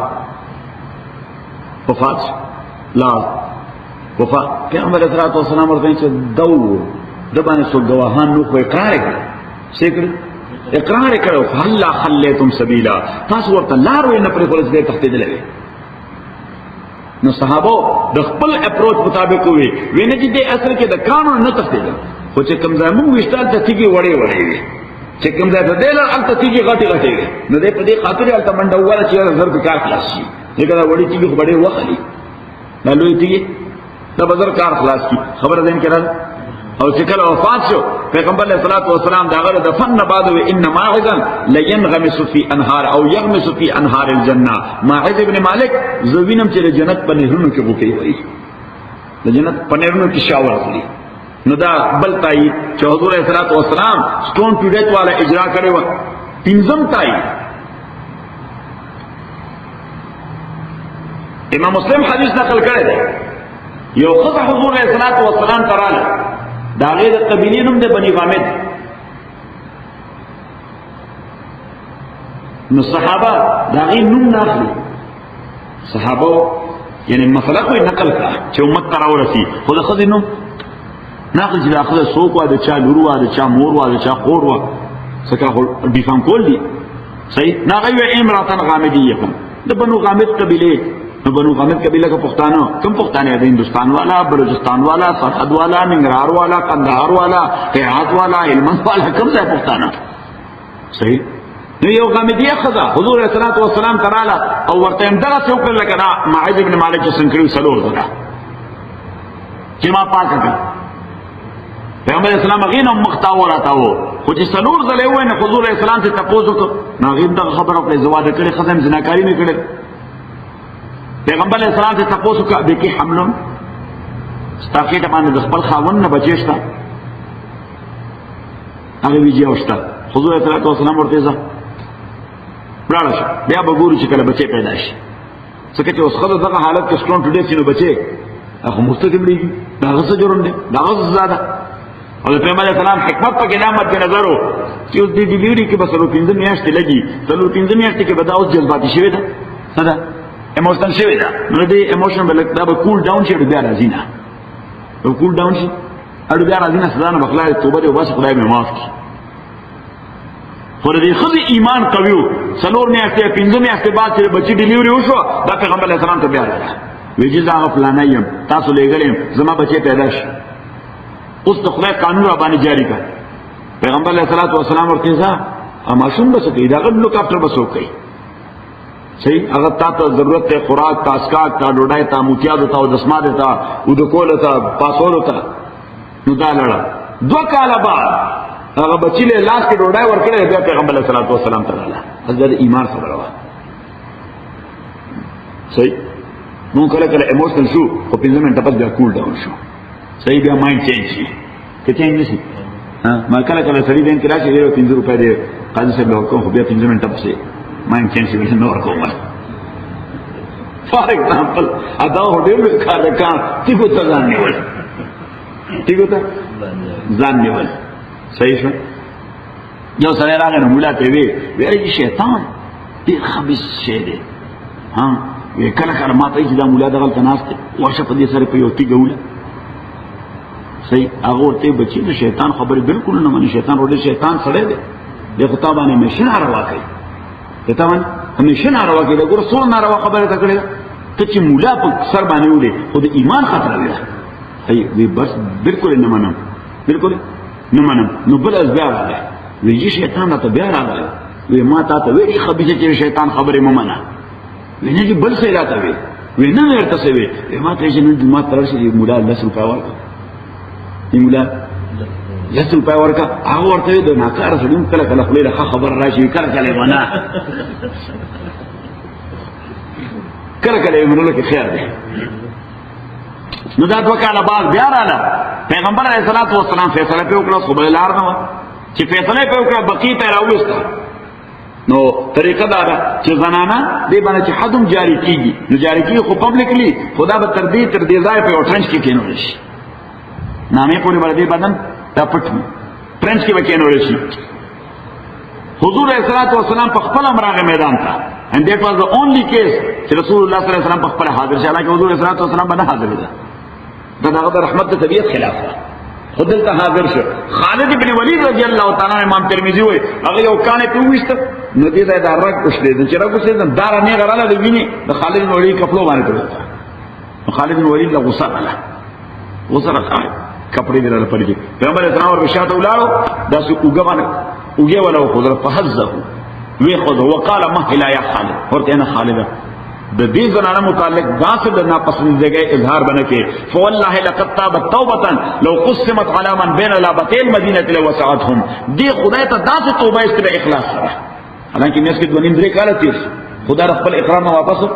وفات لاړ وفات پیغمبر علیہ السلام ورته چې دو د باندې سو گواهان نو خو اقرار کړ سیکړ اقرار کړو الله خلیتم سبیلا تاسو ورته لار وې نه پرې خلاص دې تختې دلې نو صحابه د خپل اپروچ مطابق وي ویني چې د اصل کې د قانون نه تختې خو چې کوم ځای موږ وشتال ته تیږي وړې وړې چې کوم ځای ته دل الته تیږي غټي غټي نو دې په دې خاطر الته منډه واله چې زر کار خلاص شي دغه وړې تیږي خو ډېر وخلي نه لوي تیږي دا بازار کار خلاص کی خبر دین کړه او چې کله وفات شو پیغمبر علیہ الصلوۃ والسلام دا غره دفن بعد ان ماعزا لينغمس في انهار او يغمس في انهار الجنه ماعز ابن مالک زوینم چې جنت په نهرونو کې وکي وای د جنت په نهرونو کې شاور اخلي نو دا بل تای چې حضور علیہ الصلوۃ والسلام سټون ټو ډیت والا اجرا کړي و پنځم تای امام مسلم حدیث نقل کړی دی یو خدای حضور علیہ الصلوۃ والسلام تراله دا غیر قبیلی نوم دی بنی غامد نو صحابه دا غیر نوم ناخلی صحابه یعنی مسله کوئی نقل کا چې امت ترا ورسی خو د خدای نوم ناخلی چې داخله سوق وا د چا لورو وا د چا مور وا د چا خور وا څنګه ډیفام کول دي صحیح نا غیر امراتن غامدیه د بنو غامد قبیله بنو غامد قبیلہ کا پختانہ کم پختانے ہیں ہندوستان والا بلوچستان والا سرحد والا ننگرہار والا قندھار والا قیات والا علمند والا کم سے پختانہ صحیح نو یو غامدیہ خدا حضور علیہ الصلوۃ والسلام کرالا او ورته اندغه څوک لګا معاذ ابن مالک څنګه سلور دا چې ما پاک کړ پیغمبر اسلام غینه مختاور اتاو خو چې سلور زله وای نه حضور علیہ السلام ته تاسو کو ناغین دا خبره په زواده کړي خدام زناکاری نه کړي پیغمبر علیہ السلام سے تپوسو کا دیکھی حملون ستاخې ته باندې د خپل خاوند نه بچی شته هغه ویجی اوسته حضور صلی الله علیه وسلم ورته ځه ولاړ شه بیا به ګورو چې کله بچی پیدا شي ځکه چې اوس خدای دغه حالت کې سټرون ټوډے سینو بچی هغه مستقیم دی دا څه جوړم دی دا څه زیاده او پیغمبر علیه السلام حکمت پکې نعمت په نظر وو چې اوس د ډیلیوري کې بس ورو 15 میاشتې لګي تلو 15 میاشتې کې به دا اوس جذباتي شوی ده څه ده ایموشنل شوی ده نو دې ایموشن بل دا به کول ډاون شي بیا راځي نه او کول ډاون شي اړ بیا راځي نه سزا نه بخلای توبه دې واسه خدای مې معاف کړي خو دې خدای ایمان قوي وو څلور میاشتې 15 میاشتې بعد چې بچی ډیلیوري وشو دا پیغمبر علیه السلام ته بیا راځي ویجی زاغه پلانایم تاسو لګلم زما بچی پیدا شي اوس د خدای قانون را باندې جاری کړ پیغمبر علیه الصلاۃ والسلام ورته ځه ماشوم بس کوي دا غل لوکاپټر بس کوي صحیح هغه تاسو ضرورت ته خوراک تا اسکاک تا ډوډۍ تا موتیاد تا او دسمات تا او د کول تا پاسور تا نو دا لړا 2 کال بعد هغه بچی له لاس کې ډوډۍ ورکړې بیا پیغمبر علیه الصلاۃ والسلام تعالی حضرت ایمان خبره وا صحیح نو کله کله ایموشنل شو او 15 منټه پس بیا کول ډاون شو صحیح بیا مایند چینج شي که چینج نشي ما کله کله سړي دین کې راشي 15 روپے دی قاضي صاحب له کوم بیا 15 منټه پسې مایند چینج شي نو ورکوم فار ایگزامپل ادا هډیر کار کار تیګو ته ځان نیول تیګو ته ځان نیول صحیح شو یو سره راغی نو مولا ته وی ویری شیطان ډیر خبيث شی دی ها وی کله کله ما ته چې دا مولا دغه تناسته ورشه په دې سره په یو تیګوله صحیح هغه ورته بچی د شیطان خبره بالکل نه مانی شیطان وړي شیطان سره دی د خطابانه مشن روا کوي ته باندې همیشه ناروا کوي د ګور څو ناروا خبره تکړه ته چې مولا په سر باندې وړي خو د ایمان خطر دی هي وی بس بالکل نه منم بالکل نه منم نو بل از بیا راغی وی شیطان ته بیا راغی وی ما ته وی خبيثه چې شیطان خبره ممنه وی نه بل څه راته وی نه ورته څه وی ما ته چې نن ما تر شي مولا الله سبحانه و تعالی مولا لسل پای ورکا هغه ورته د ناکار سړي کله کله خپل خبر راشي کله کله ونا کله کله یې کې خیر دی نو دا 2 کاله بعد بیا رااله پیغمبر علیه الصلاۃ والسلام فیصله په وکړه خو بل لار نه چې فیصله په وکړه بقی ته راوېسته نو طریقه دا ده چې زنانه دې باندې چې حدم جاری کیږي نو جاری کیږي خو پبلکلی خدا به تر دې ځای په اورنج کې کېنول شي نامې پورې باندې بدن دا پټ فرنچ کې وکینول شي حضور علیہ الصلوۃ والسلام په خپل امراغه میدان ته and that was the only case چې رسول الله صلی الله علیه وسلم په خپل حاضر شي حالانکه حضور علیہ الصلوۃ والسلام باندې حاضر دي دا هغه رحمت ته طبيعت خلاف ده خدای ته حاضر شو خالد ابن ولید رضی الله تعالی عنہ امام ترمذی وایي هغه یو کانه په وښته نو دې دا رګ وشته چې رګ وشته دا نه غراله دی ویني د خالد بن ولید کپلو باندې کړو خالد بن ولید له غصه راغله کپڑے دې لپاره پرېږي پیغمبر اسلام ور بشاته ولاړو دا څه اوګه ولا خضر فحزه وی خذ وقال مهلا یا خالد ورته انا خالد د دې زنانه متعلق داسې د ناپسندیدګۍ اظهار بنه کې فوالله لقد تابت توبه لو قسمت على من بين لابتي المدينه لوسعتهم دې خدای ته داسې توبه است اخلاص سره حالانکه مېس کې 2.5 کال تیر خدای خپل اکرام واپس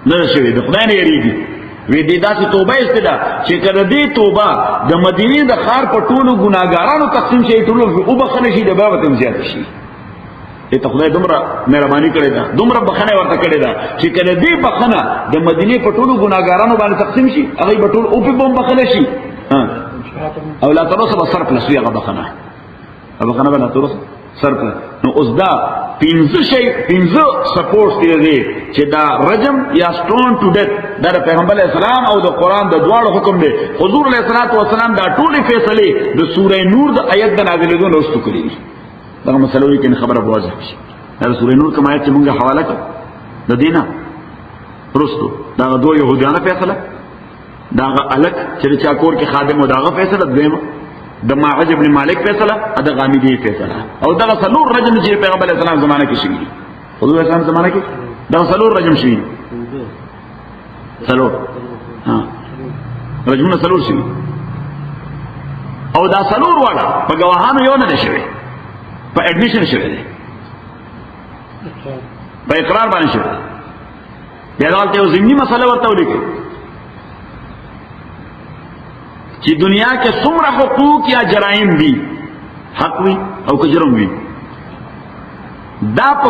نه شوی د خدای نه یریږي وی دې داسې توبه استدا چې کله دې توبه د مدینه د خار په ټولو ګناګارانو تقسیم شي ټولو او بخنه شي د باب ته زیات شي ته خدای دومره مهرباني کړې ده دومره بخنه ورته کړې ده چې کله دې بخنه د مدینه په ټولو ګناګارانو باندې تقسیم شي هغه په ټول او په بم بخنه شي او لا ترسه بصر پلس وی هغه بخنه باندې ترسه سرک نو اوس دا 15 سپورټ دی چې دا رجم یا سټون ټو ډیث دا پیغمبر علیہ السلام او د قران د دواړو حکم دی حضور علیہ الصلوۃ والسلام دا ټولې فیصله د سوره نور د آیت د نازلېدو وروسته کړې دا مسلوي کې خبره واضح شي دا سوره نور کوم آیت چې موږ حواله کړ د دینه وروسته دا دوه يهودانه فیصله دا الک چې چا کور کې خادم او داغه فیصله دیمه د معاذ ابن مالک فیصله د غامدی فیصله او دا سلور رجم چې پیغمبر علیہ السلام زمانه کې شي حضور علیہ السلام زمانه کې دا سلور رجم شي سلور رجمونه سلور شي او دا سلور والا په گواهانو یو نه شوی په اډمیشن شوی دی په اقرار باندې شوی دی دا ډول ته ضمنی مسله ورته ولیکي چې دنیا کې څومره حقوق یا جرایم دي حق وي او که جرم وي دا په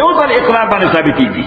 یو ځل اقرار باندې ثابتېږي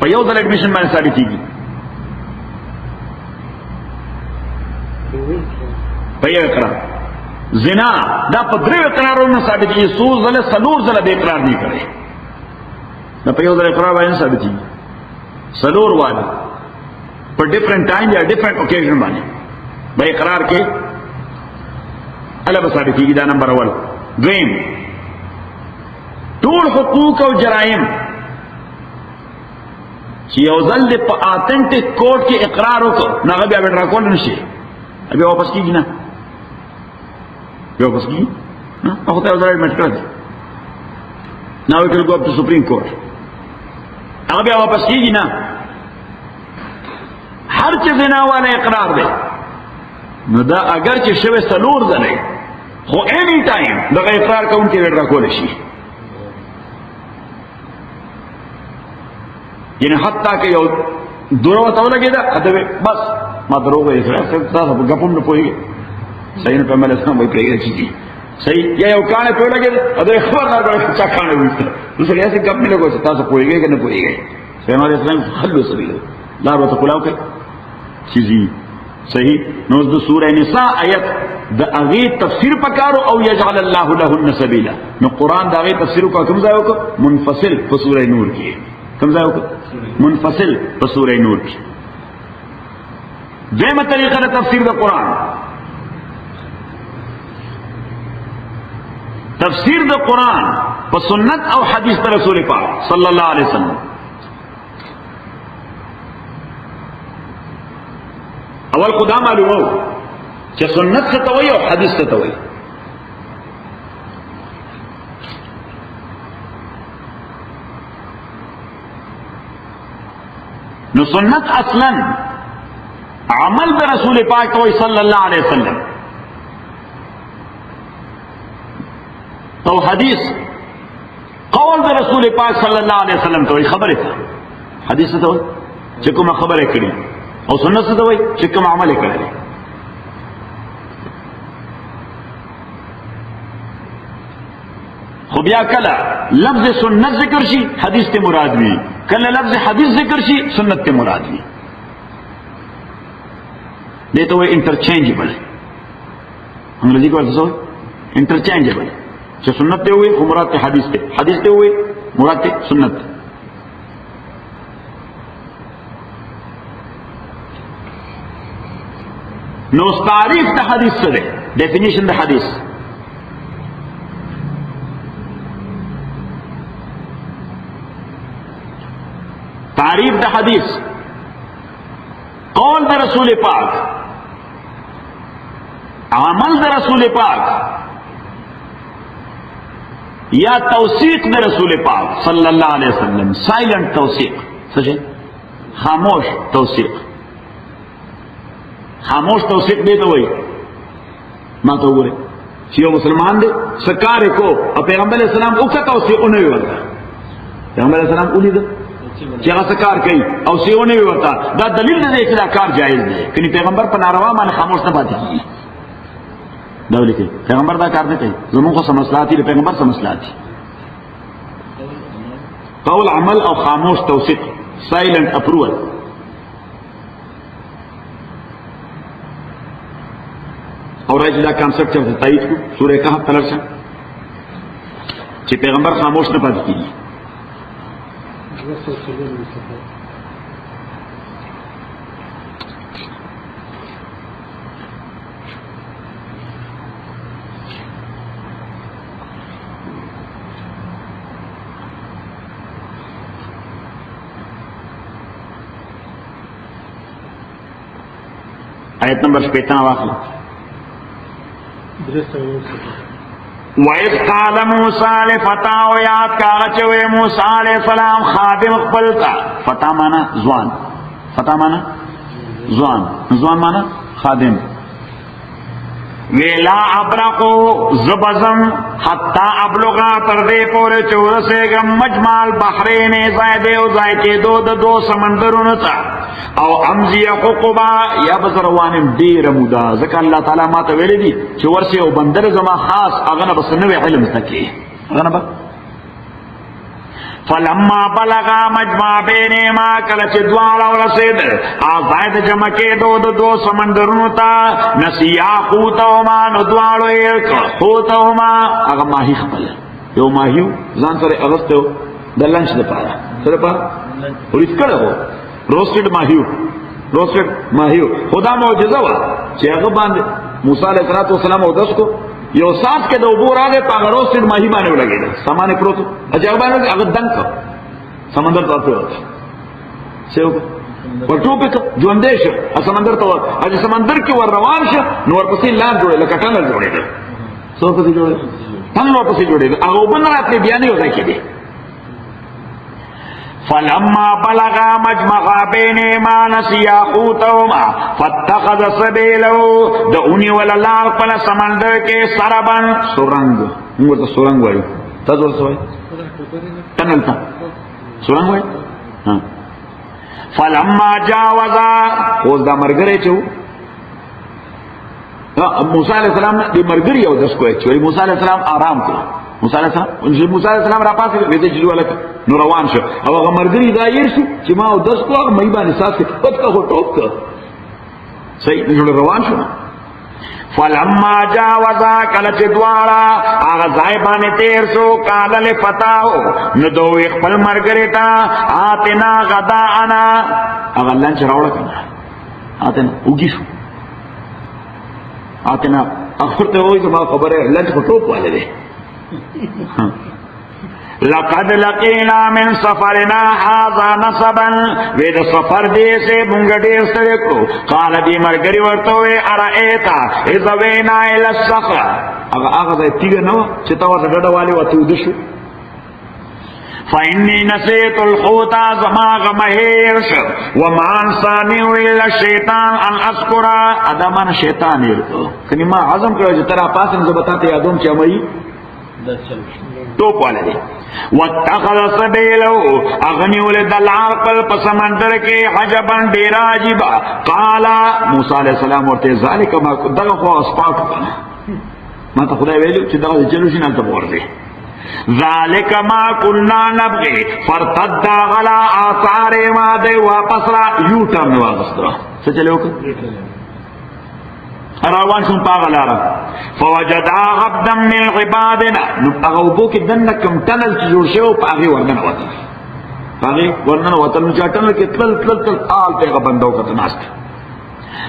په یو ځل اډمیشن باندې ثابتېږي په یو اقرار زنا دا په درې اقرارونو ثابتېږي څو ځله څلور ځله به اقرار نه کوي دا په یو ځل اقرار باندې ثابتېږي څلور واله په ډیفرنٹ ټایم یا ډیفرنٹ اوکیزن باندې به اقرار کې الله به ثابتېږي دا نمبر اول دویم ټول حقوق او جرایم چې یو ځل په اتھنټک کورټ کې اقرار وکړ نه بیا به راکول نشي بیا واپس کیږي نه بیا واپس کیږي نه هغه ته ځای مټ کړی now it will go up to Supreme Court هغه بیا واپس کیږي نه هر چې زنا والا اقرار دی نو دا اگر چې شوه سلور ځله خو اینی ټایم دغه اقرار کوونکی ورته کول شي یعنی حتی که یو دروغ ته ولګیدا ادوی بس ما دروغ یې سره تاسو په غپم نه پويږي صحیح نه په مله سم وي پرېږي چې صحیح یا یو کانه په لګیدا ادوی خبردار به چا کانه وځي نو څنګه یې غپ نه لګو تاسو پويږي کنه پويږي سمه دې څنګه حلو سبیل لا ورته کولاو کوي چیزی صحیح نو د سوره نساء آیت د هغه تفسیر پکارو او یجعل الله لهن سبیلا نو قران دا هغه تفسیر کو کوم ځای وک منفصل په سوره نور کې کوم ځای وک منفصل په سوره نور کې دیمه طریقه د تفسیر د قران تفسیر د قران په سنت او حدیث د رسول پاک صلی الله علیه وسلم اول خدا معلومو چې سنت څه ته وایي او حدیث څه ته وایي نو سنت اصلا عمل به رسول پاک وایي صلی الله علیه وسلم او حدیث قول به رسول پاک صلی الله علیه وسلم ته وایي خبره حدیث څه ته وایي چې کومه خبره کړي او سنت څه ته وایي چې کوم عمل کړي خو بیا کله لفظ سنت ذکر شي حدیث ته مراد وي کله لفظ حدیث ذکر شي سنت ته مراد وي دې ته وایي انټرچینجبل انګریزي کې ورته وایي انټرچینجبل چې سنت ته وایي خو مراد ته حدیث ته حدیث ته وایي مراد ته سنت ته نو تعریف د حدیث څه دی ډیفینیشن د حدیث تعریف د حدیث قول د رسول پاک عمل د رسول پاک یا توثیق د رسول پاک صلی الله علیه وسلم سائلنٹ توثیق څه خاموش توثیق خاموش توثیق دی ته وایي ما ته وګوره چې یو مسلمان دی سکار کو او پیغمبر علیہ السلام او کا توثیق نه ورته پیغمبر علیہ السلام ولید چې هغه سکار کوي او سیونه ورته دا دلیل نه دی چې دا کار جایز دی کله پیغمبر په ناروا باندې خاموش نه پاتې کیږي دا ولیکي پیغمبر دا کار نه کوي زموږ خو سمسلاتی دی پیغمبر سمسلاتی قول عمل او خاموش توثیق سایلنٹ اپروول اور راځي دا کانسپټ چې تایید کو سورہ کہف تلرشه چې پیغمبر خاموش نه پاتې کیږي آیت نمبر 55 واخلو وَإِذْ قَالَ مُوسَى لِفَتَاهُ یاد کاغه چې وې موسی علیہ السلام خادم خپل تا فتا معنا ځوان فتا معنا ځوان ځوان معنا خادم ویلا ابرقو زبزم حتی ابلغا تردے پورے چورسے گم مجمال بحرین زائدے و زائکے دو سمندرون تا او امزی ققبا یا بزروانم دیر مودا ذکر اللہ تعالی ما تا ویلی دی چورسے او بندر زما خاص اغنب سنوی علم تکی اغنب فلما بلغا مجمع بینهما کله چې دواړه ورسېدل آزاد جمع کېدو دو سمندرونو ته نسیا حوتهما نو دواړو یې حوتهما هغه ماهي خپل یو ماهیو ځان سره اغستو د لنچ لپاره سره په ورس کړو روسټډ ماهیو خدا معجزه وا چې هغه باندې موسی علیه السلام او داس کو یو سات کې د اوبو راغې په هغه روسټډ ماهي باندې ولګېد سامان پروت اجازه باندې هغه دنګ سمندر ته ورته څو ورټو په ژوندې شو سمندر ته اجازه سمندر کې ور روان شه نو ورپسې لار جوړه لکه ټنل جوړېده څو پسې جوړه ټنل ورپسې جوړېده هغه وبن راتلې بیان یو ځای کې دی فلما بلغ مجمع بینهما نسیا حوتهما فاتخذ سبیله دونی وللار پل سمندر کے سربن سرنگ موږ ته سرنگ وایو تاسو ورته وایي ټنل ته سرنگ وایي فلما جاوزا اوس دا مرګره چو موسی علیہ السلام دی مرګری او داس کوی چې موسی علیہ السلام آرام کړ موسی علیہ السلام را پاسه ویته چې ولکه نو روان شو او هغه مرګری دا یې شو چې ما او داس کو هغه مې باندې ساتي پد کا هو ټوک صحیح نو روان شو فلما جاوزا کله چې دواړه هغه ځای باندې تیر شو قال لفتاو نو دوی خپل مرګری ته آتنا غدا انا هغه لنچ راوړل کنه آتنا وګی شو آتنا اخرته وای زما خبره لنچ په ټوپ والے دی لقد لقينا من سفرنا هذا نصبا وید سفر دے سے مونږ ډیر ستړي کړو قال دې مرګري ورته وې ارایتا اذا وینا الى الصخره هغه ځای تیګ نو چې تا ورته ډډه والی وته ودشو فإني نسيت الحوت زما غمهيرش ومان ثاني إلا الشيطان أن أذكر أدمان شيطان يرتو کنی ما عزم کړو چې ترا پاسم زبطات یادوم چې امي ټوپ والا دی واتخذ سبيله اغني ولد العقل په سمندر کې حجبن ډیر عجيب قال موسی عليه السلام ورته ذلك ما دغه خو اسپاک ما ته خدای ویلو چې دغه چلو شي نه ته ورته ذالک ما كنا نبغي فرتد على آثار ما دے واپس را یو ٹرن واغسترا څه چلو روان شون پاغلارا فوجدا عبدا من عبادنا نو پاغوبو کې دنه کم تنل چې جوړ شو پاغي ورننه وته پاغي ورننه وته نو چاټل کې تل آل پیغه بندو کته ناست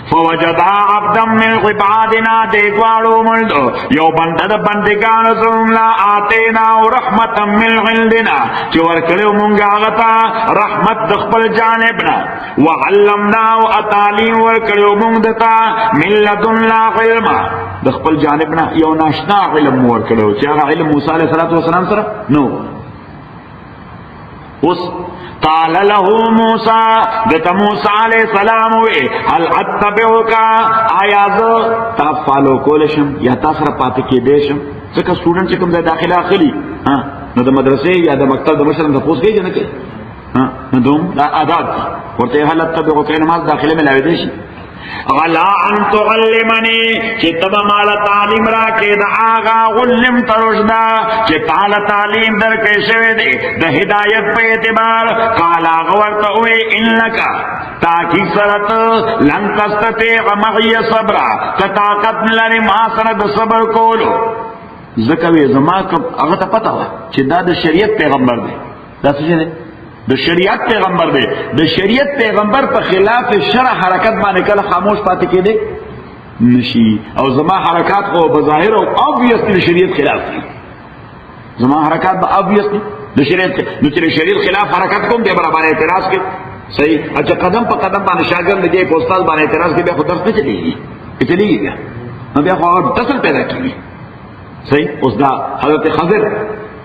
فوجدا عبدا من عبادنا دیګوالو ملدو یو بنده بندگانو زملا آتینا رحمتا من عندنا چې ورکړو مونږه هغه رحمت د خپل جانبنا وعلمنا اتعلیم ورکړو مونږ دتا من لدنا علم د خپل جانبنا یو ناشنا علم ورکړو چې هغه علم موسی علیه السلام سره نو اوس قال له موسى دت موسى عليه السلام هل اتبعك آیاز تا فالو کولشم یا تاسو را پاتې کې دیشم ځکه سټوډنټ چې کوم ځای داخله اخلي نو د مدرسې یا د مکتب د مشرم د پوس کې نه کې نو دوم دا آداب ورته هل اتبعك نماز داخله ملاوي دي شي غلا ان تعلمني چې تب مال تعلیم را کې دا آغا علم ترشدا چې تعالی تعلیم در کې شوی دی د هدایت په اعتبار قال غورت او انک تاکي سرت لن تستطيع معي صبر طاقت لري ما سره د صبر کولو زکوي زما هغه ته پتا و چې دا د شریعت پیغمبر دی دا څه دی د شریعت پیغمبر دی د شریعت پیغمبر په خلاف شرع حرکت باندې کله خاموش پاتې کېده نشي او زما حرکات خو بظاهر او obviously شریعت خلاف دي زما حرکات به obviously د شریعت نو چې شریعت خلاف حرکت کوم دی برابر اعتراض کې صحیح اچھا قدم په قدم باندې شاګرد دې په استاد باندې اعتراض کې به خو درس نه چلیږي نو بیا خو تصل پیدا کیږي صحیح اوس دا حضرت خضر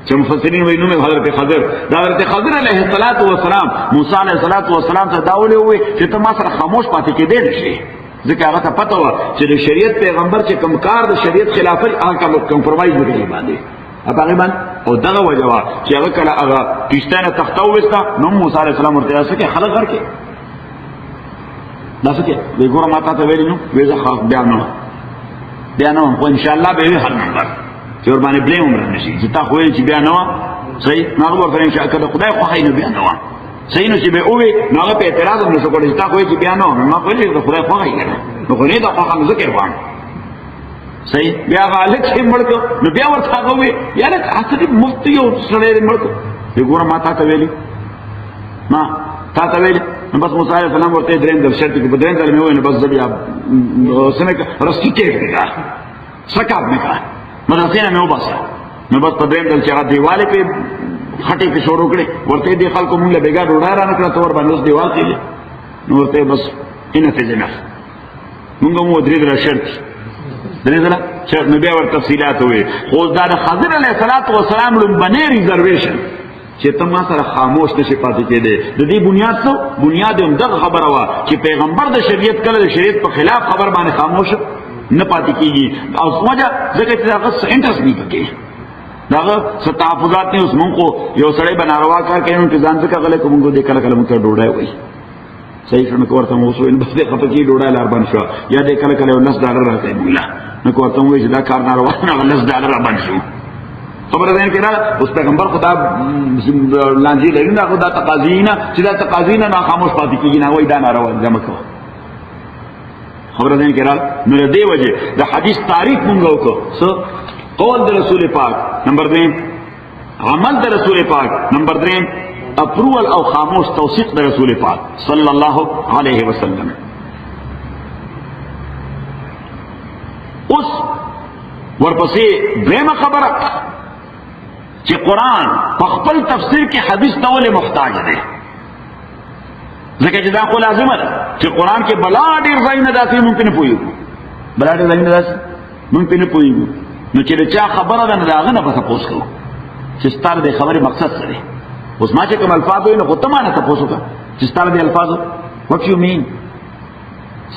چې مفسرین وایي نو حضرت خضر دا حضرت خضر علیه السلام موسی علیه السلام ته داولې وي چې ته ما سره خاموش پاتې کېدې نشي ځکه هغه ته پته وه چې د شریعت پیغمبر چې کوم کار د شریعت خلاف هغه کمپرومایز وکړي باندې هغه باندې او دغه وجه وه چې هغه کله هغه کشته نه تخته وویسته نو موسی علیه السلام ورته څه کې خلک غرقې دا څه کې وی ګوره ما تا ته ویلي نو وی زه بیا نه وم خو انشاءالله به وي هر نمبر چې ور باندې بلیم هم رانشي چې تا خو ویل چې بیا نه وه صحیح نو هغه ورته انشاء که د خدای خوښی نو بیا نه وه صحیح نو چې به ووي نو هغه په اعتراض هم نشو کولی چې تا خو ویل چې بیا نه وم ما خو ویل چې د خدای خوښی که نه نو خو نه د خوښه نو ذکر غواړم صحیح بیا هغه هلک چې مړ کړ نو بیا ورته هغه ووي یاره هسې دې مفت یو سړی دې مړ کړ وی ګوره ما تا ته ویلي ما تا ته ویلي نو بس موسی علیه السلام ورته درېیم ځل شرط کې په درېیم ځل مې وویل نو بس زه بیا څه مې رسټي ټیپ مې کړه سکاپ مې کړه مدرسې نه مې وباسه نو بس په درېیم ځل چې هغه دیوالې پې خټې پې شروع کړې ورته دې خلکو مونږ له بېګا ډوډۍ رانه کړه ته ورباندې اوس دیوال کېږي نو ورته بس انف جنف مونږ هم درې ځله شرط درې ځله شرط نو بیا ورته تفصیلات وویل خو دا د خضر علیه السلام لومبنی ریزرویشن چې ته ما سره خاموش نشي پاتې کېدی د دې بنیاد څه بنیاد هم دغه خبره وه چې پیغمبر د شریعت کله د شریعت په خلاف خبر باندې خاموش نه پاتې کېږي او وجه ځکه چې هغه څه انټرست نه پکې دغه څه تحفظات نه اوس مونږ خو یو سړی به ناروا کار کوي نو چې ځان څخه غلی کوو مونږ دې کله کله مونږ ته ډوډۍ وایي صحیح شو نو که ورته مو اوس ویل بس دې خفه کېږي ډوډۍ لار بند شوه یا دې کله کله یو $10 راکوي مونږ له نو که ورته مو وایي چې دا کار ناروا نه هغه $10 را بند شو خبره ذهن کې راغله اوس پیغمبر خدا لانجې لري نه خدا تقاضي نه چې دا تقاضي نه خاموش پاتې کېږي نه وایي دا ناروا جمع کوه خبره ذهن کې راغله نو د دې وجې د حدیث تعریف مونږ وکړو څه قول د رسول پاک نمبر 2 عمل د رسول پاک نمبر 3 اپروول او خاموش توثیق د رسول پاک صلی الله علیه وسلم اوس ورپسې دویمه خبره چې قرآن په خپل تفسیر کې حدیث ته ولې محتاج دی ځکه چې دا خو لازمه ده چې قرآن کې بلا ډېر ځایونه داسې مونږ پې نه پوهېږو بلا ډېر ځایونه داسې مونږ پې نه پوهېږو نو چې د چا خبره ده نو د هغه نه به تپوس کوو چې ستا د دې خبرې مقصد څه دی اوس ما چې کوم الفاظ وایي نو خو ته ما نه تپوس وکړه چې ستا د دې الفاظو وټ یو مین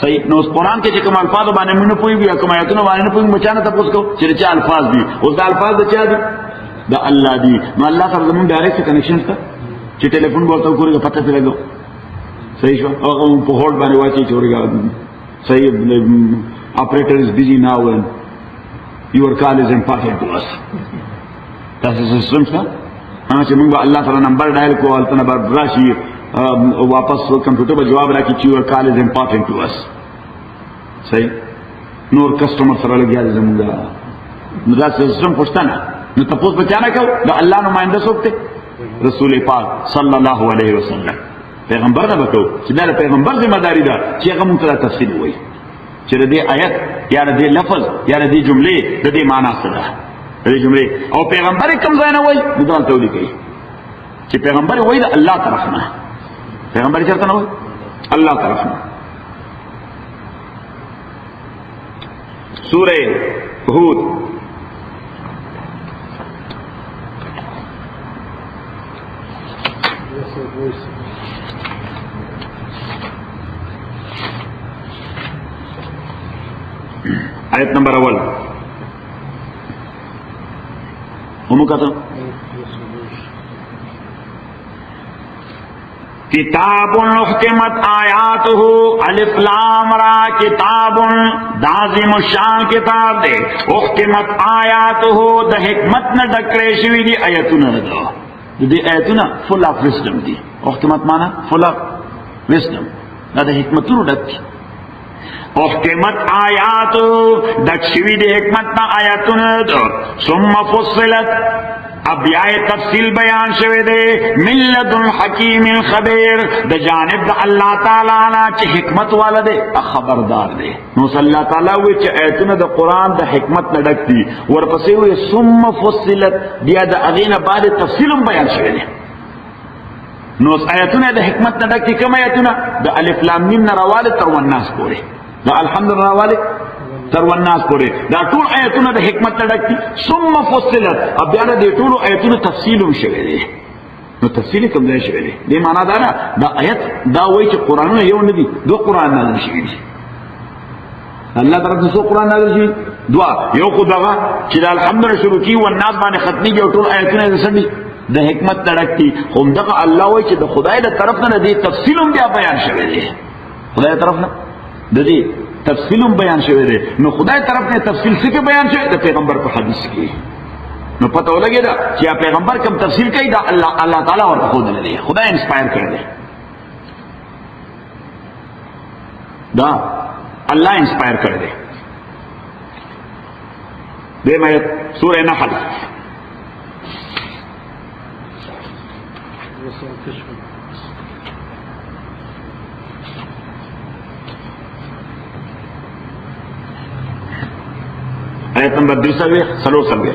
صحیح نو قرآن کې چې کوم الفاظ باندې موږ نه پوهېږو یا کوم آیتونه باندې نه پوهېږو چا نه تپوس کوو چې د چا الفاظ دي اوس دا الفاظ د چا دي د الله دي نو الله سره زمونږ ډایرکټ کنیکشن شته چې ټلیفون به ورته وګورې پته پرې لګو صحیح شو هغه په هولډ باندې واچي چې ورګه صحیح operator is busy now and your call is important to us تاسو سیستم څه چې موږ به الله تعالی نمبر ډایل کوو هلته نه به راشي واپس کمپیوټر به جواب راکړي چې your call is important to us صحیح نور کسټمر سره لګیا دي زموږ نو دا سیستم پوښتنه نو تاسو به چا نه کوو د الله نماینده څوک دی رسول پاک صلی الله علیه وسلم پیغمبر نه وکړو چې دا پیغمبر ذمہ داری ده چې هغه موږ ته تفصیل وایي چې د دې آیت یا د دې لفظ یا د دې جملې د دې معنا څه ده د دې جملې او پیغمبر کوم ځای نه وایي نو دا ته ولیکي چې پیغمبر وایي د الله طرف نه پیغمبر چېرته نه وایي الله طرف نه سورہ هود آیت نمبر اول ہمو کہتا کتاب احکمت آیاتہ الف لام را کتاب دازم الشان کتاب دے احکمت آیاتہ دا حکمت نہ ڈکڑے شوی دی آیتنا دا دی آیتنا فل آف وزڈم دی احکمت مانا فل آف وزڈم دا حکمتونو ڈک دی احکمت آیات ڈک شوی دی حکمت نا آیاتنا دا ثم فصلت اب یای تفصیل بیان شوی دے من لدن حکیم خبیر دا جانب دا اللہ تعالی نا چی حکمت والا دے خبردار دے نو صلی اللہ تعالی ہوئی چی ایتنا دا قرآن دا حکمت ندک دی ورپسی ہوئی ثم فصلت بیا دا اغین بعد تفصیلم بیان شوی دے نو ایتنا دا حکمت ندک دی کم ایتنا دا الف لام میم نروال تروناس پورے دا الحمدللہ نروال تروناس پورے دا ټول آیتونه د حکمت ډک دي ثم فصلت بیا د ټولو آیتونو تفصیل هم شوی دی نو تفصیل کوم ځای شوی دی دې معنا دا نه دا آیت دا وایي چې قرآنونه یو نه دي دوه قرآن نازل شوي دي الله طرف څخه قرآن نازل شي دعا یو خدغه چې الحمدلله شروع کی والناس باندې ختمي او ټول آیتونه رسېږي د حکمت تړکتی هم دغه الله وایي چې د خدای له طرف نه دې تفصیلم بیا بیان شوی دی خدای طرف نه د دې تفصیلم بیان شوی دی نو خدای طرف نه تفصیل څه بیان شوی د پیغمبر په حدیث کې نو پته ولګی دا چې پیغمبر کوم تفصیل کوي دا الله تعالی ورته خود نه دی خدای انسپایر کړی دی دا الله انسپایر کړی دی دې مې سورہ نحل آیت نمبر 2 سلو سلوی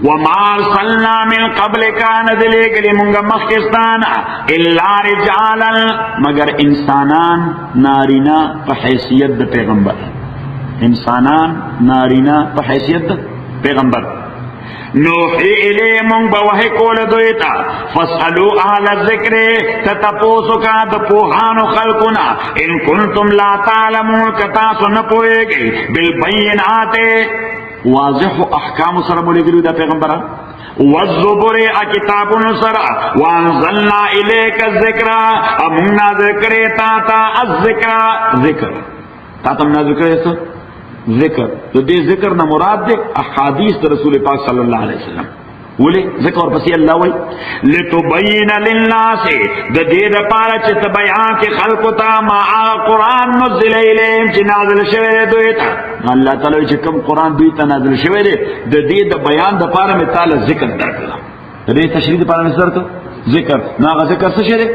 وما ارسلنا من قبلك نذلك لمنغ مخستان الا رجالا مگر انسانان نارینا په حیثیت د پیغمبر انسانان نارینا په حیثیت د پیغمبر نوحی الی منگ بوحی کول دویتا فاسألو اہل الذکر تتپوسو کا دپوحانو خلقنا ان کنتم لا تعلمون کتاسو نپوئے گئی بالبینات واضح احکام سر بولی گلو دا پیغمبرہ والزبر کتاب سر وانزلنا الیک الذکر امنا ذکر تاتا الذکر ذکر تاتا منا ذکر ایسا ذکر تو دے ذکر نہ مراد دے احادیث رسول پاک صلی اللہ علیہ وسلم ولے ذکر اور پسی اللہ وی لتبین للناس دے دے پارا چت بیان کے خلق تا ما قرآن نزل الیہم چی نازل شوئے دویتا اللہ تعالی چی کم قرآن دویتا نازل شوئے دے دے بیان دے پارا میں تعالی ذکر درکلا دے تشریح دے پارا میں سر تو ذکر ناغا ذکر سشرے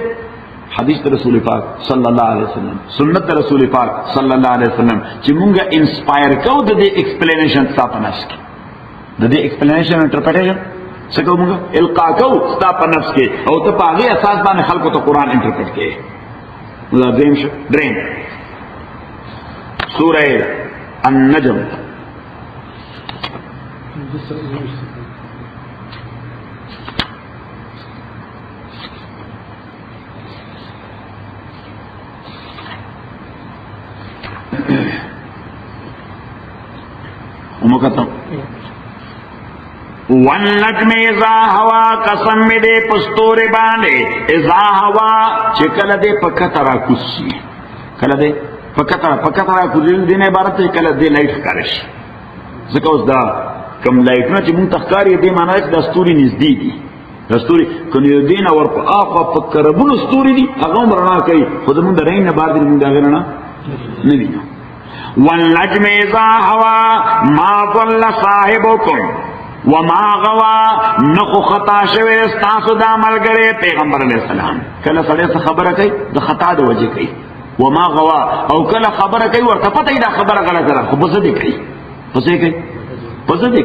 حدیث رسول پاک صلی اللہ علیہ وسلم سنت رسول پاک صلی اللہ علیہ وسلم چې مونږه انسپایر کو د دې ایکسپلینیشن تاسو نفس کې د دې ایکسپلینیشن انټرپریټیشن څه کو مونږه القا کو تاسو نفس کې او ته په هغه اساس باندې خلکو ته قران انټرپریټ کې دا دریم سورہ النجم ومکتم والنجم اذا هوا قسم می دے پستور باندے اذا هوا چکل دے پکترا کسی کل دے پکترا کسی دین عبارت ہے کل دے لائٹ کارش زکا اس دا کم لائٹ نا چی منتخکاری دے مانا ہے دا ستوری نزدی دی دستوری کنی دین اور پا آقا پکربون ستوری دی اغام رنا کئی خود من دا رین نبار دی من دا غیرنا ندینا والنجم اذا هوا ما ضل صاحبكم وما غوا نخو خطا شوی استاسو دا ملګری پیغمبر علیہ السلام کله سړی څه خبره کوي د خطا د وجه کوي وما غوا او کله خبره کوي ورته پته دا خبره غلطه ده خو بس دې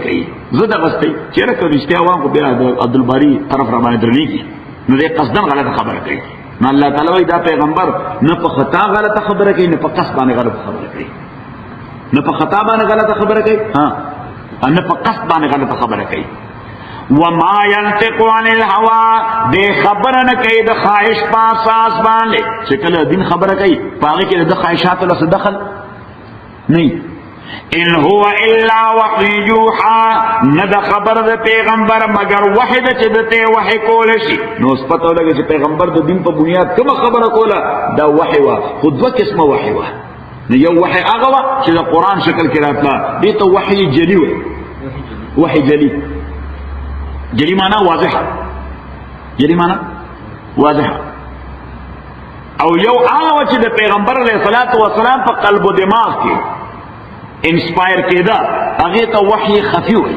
کوي زه د غستې چیرې کوي چې واه کو بیا عبد الباری طرف را باندې درلېږي نو دې قصدن غلطه خبره کوي نو الله تعالی وایي دا پیغمبر نه په خطا غلطه خبره کوي نه په قصد باندې غلطه خبره کوي نه په خطا باندې غلطه خبره کوي ها ان په قصد باندې غلطه خبره کوي وما ينطق عن الهوى دې خبره نه کوي د خواهش په اساس باندې چې کله دین خبره کوي پاره کې د خواهشات له دخل نه ان هو الا وحي يوحى ند خبر د پیغمبر مگر وحید چې دته وحی کول شي نو سپتو لګي چې پیغمبر د دین په بنیاد کوم خبره کوله دا وحی وا خود وکسمه وحی وا یو وحی هغه وا چې د قران شکل کې راتله دې ته وحی جلی وي وحی جلی معنا واضح او یو هغه چې د پیغمبر علیه الصلاۃ والسلام په قلب او دماغ کې انسپایر کېدا هغه ته وحی خفي وي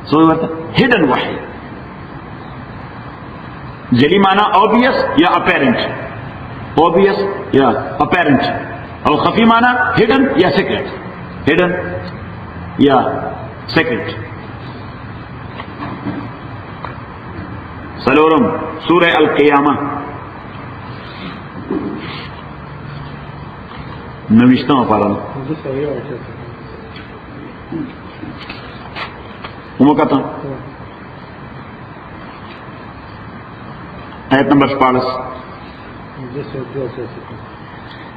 څه ورته هیډن وحی جلی معنا obvious یا apparent او خفی معنی hidden یا secret سلورم سورہ القیامہ نوشتم پارا امکتا آیت نمبر 45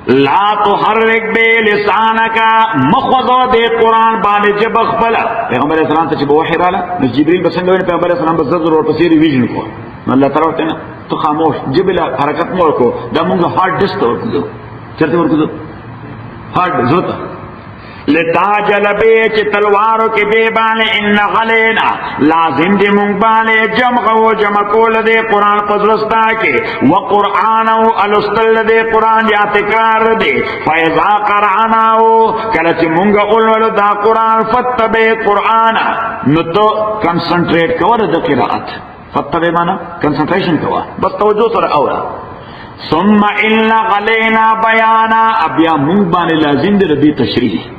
لا تحرک بے لسانکا مخوضو دے قرآن بانے جب اخبلا پیغمبر اسلام تا چی بوحی رالا نس جبریل بسنگوین پیغمبر اسلام بس زر اور پسیر ویژن کو اللہ تعالیٰ ورطینا تو خاموش جبلا حرکت مور کو دا مونگا ہارڈ ڈسک ورکو چرتے ورکو ہارڈ زرطا لتاجل بے چی تلوارو کے بے بانے ان غلینا لازم دی مونگ بانے جمع و جمع کول دے قرآن قدرستا کے وقرآنو الستل دے قرآن یا تکرار دے فیضا قرآناو کلچ مونگ اولول دا قرآن فتبے قرآن نتو کنسنٹریٹ کور دا قرآت فتبے مانا کنسنٹریشن کوا بس توجہ سر اورا ثم ان غلینا بیانا اب یا مونگ بانے لازم دے ردی تشریح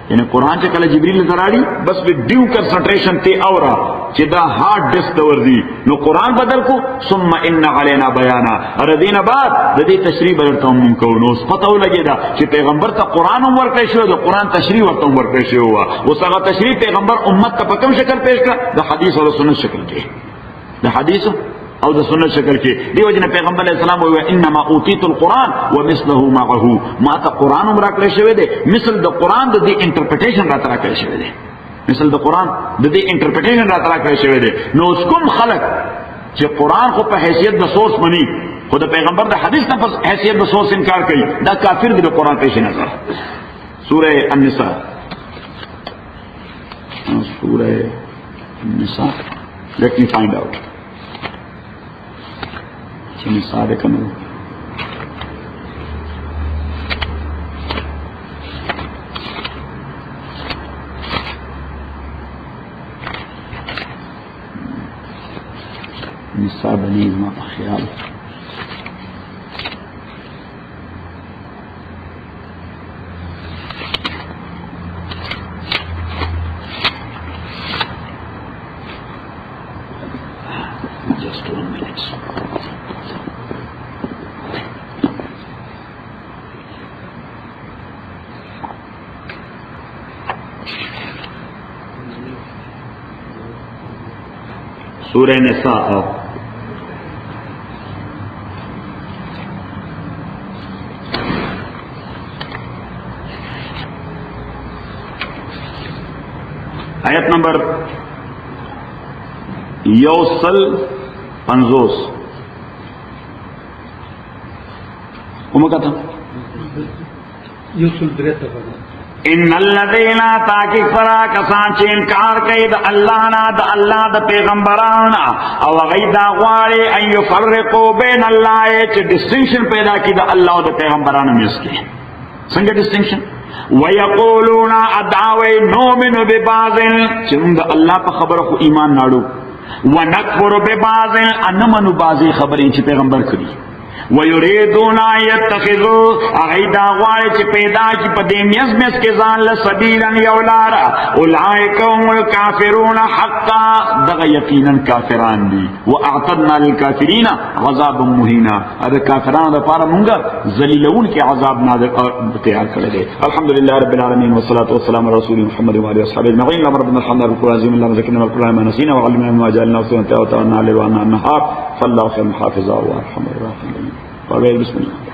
یعنی قرآن سے کل جبریل زراڑی بس بھی ڈیو کنسنٹریشن تے اورا چی دا ہارڈ ڈسک دور دی نو قرآن بدل کو ثم ان علینا بیانا ردین بعد دا دی تشریح بدلتا ہم من کو نو پتاو لگے دا چی پیغمبر تا قرآن ہم ورکے شو دا قرآن تشریح ورکا ہم ورکے شو ہوا وہ ساگا تشریح پیغمبر امت تا پکم شکل پیش کر دا حدیث اور سنت شکل کے دا حدیث او دا سنت شکل کے دیو جن پیغمبر علیہ السلام ہوئے انما اوتیت القرآن ومثله معه ما تا قرآن عمرہ کرے شوئے دے مثل دا قرآن دا دی انٹرپریٹیشن رات را کرے شوئے دے مثل دا قرآن دا دی انٹرپریٹیشن رات را کرے شوئے دے نو اس کم خلق چی قرآن کو پہ حیثیت دا سورس منی خود پیغمبر دا حدیث نا پس حیثیت دا سورس انکار کئی دا کافر دی دا قرآن پیش نظر سورہ النساء سورہ النساء let me find out النساء دیکھنا النساء بنی ما خیال just 1 minute سورہ نساء آیت نمبر یوسل پنزوس کم کہتا یوسل بریتا ان الذین تاکی فرا کسان چه انکار کئی دا اللہ نا دا اللہ دا پیغمبرانا او غیدا غواری ان یفرقو بین اللہ چه ڈسٹنکشن پیدا کی دا اللہ دا پیغمبرانا میں اس کی سنگا ڈسٹنکشن ویقولون ادعوی نومن ببازن چه دا اللہ پا خبر خو ایمان ناڑو ونکفر ببازن انمنو بازی خبریں چه پیغمبر کری ویریدون یتخذو اغیدا غواری چی پیدا کی پدی میز کے زان لسبیلا یولارا اولائکم الکافرون حقا دغا یقینا کافران دی واعتدنا للکافرین عذاب مہینا ادھا کافران دا پارا منگا ذلیلون کے عذاب نادر تیار کردے الحمدللہ رب العالمین والصلاة والسلام على رسول محمد وعلى اصحابه اجمعین اللهم ربنا الحمد لله العظیم اللهم ذكرنا بالقرآن ما نسينا وعلمنا ما جعلنا وسنة وتعالى عليه وعنا النهار فالله خير محافظا وارحم الراحمين. بسم الله.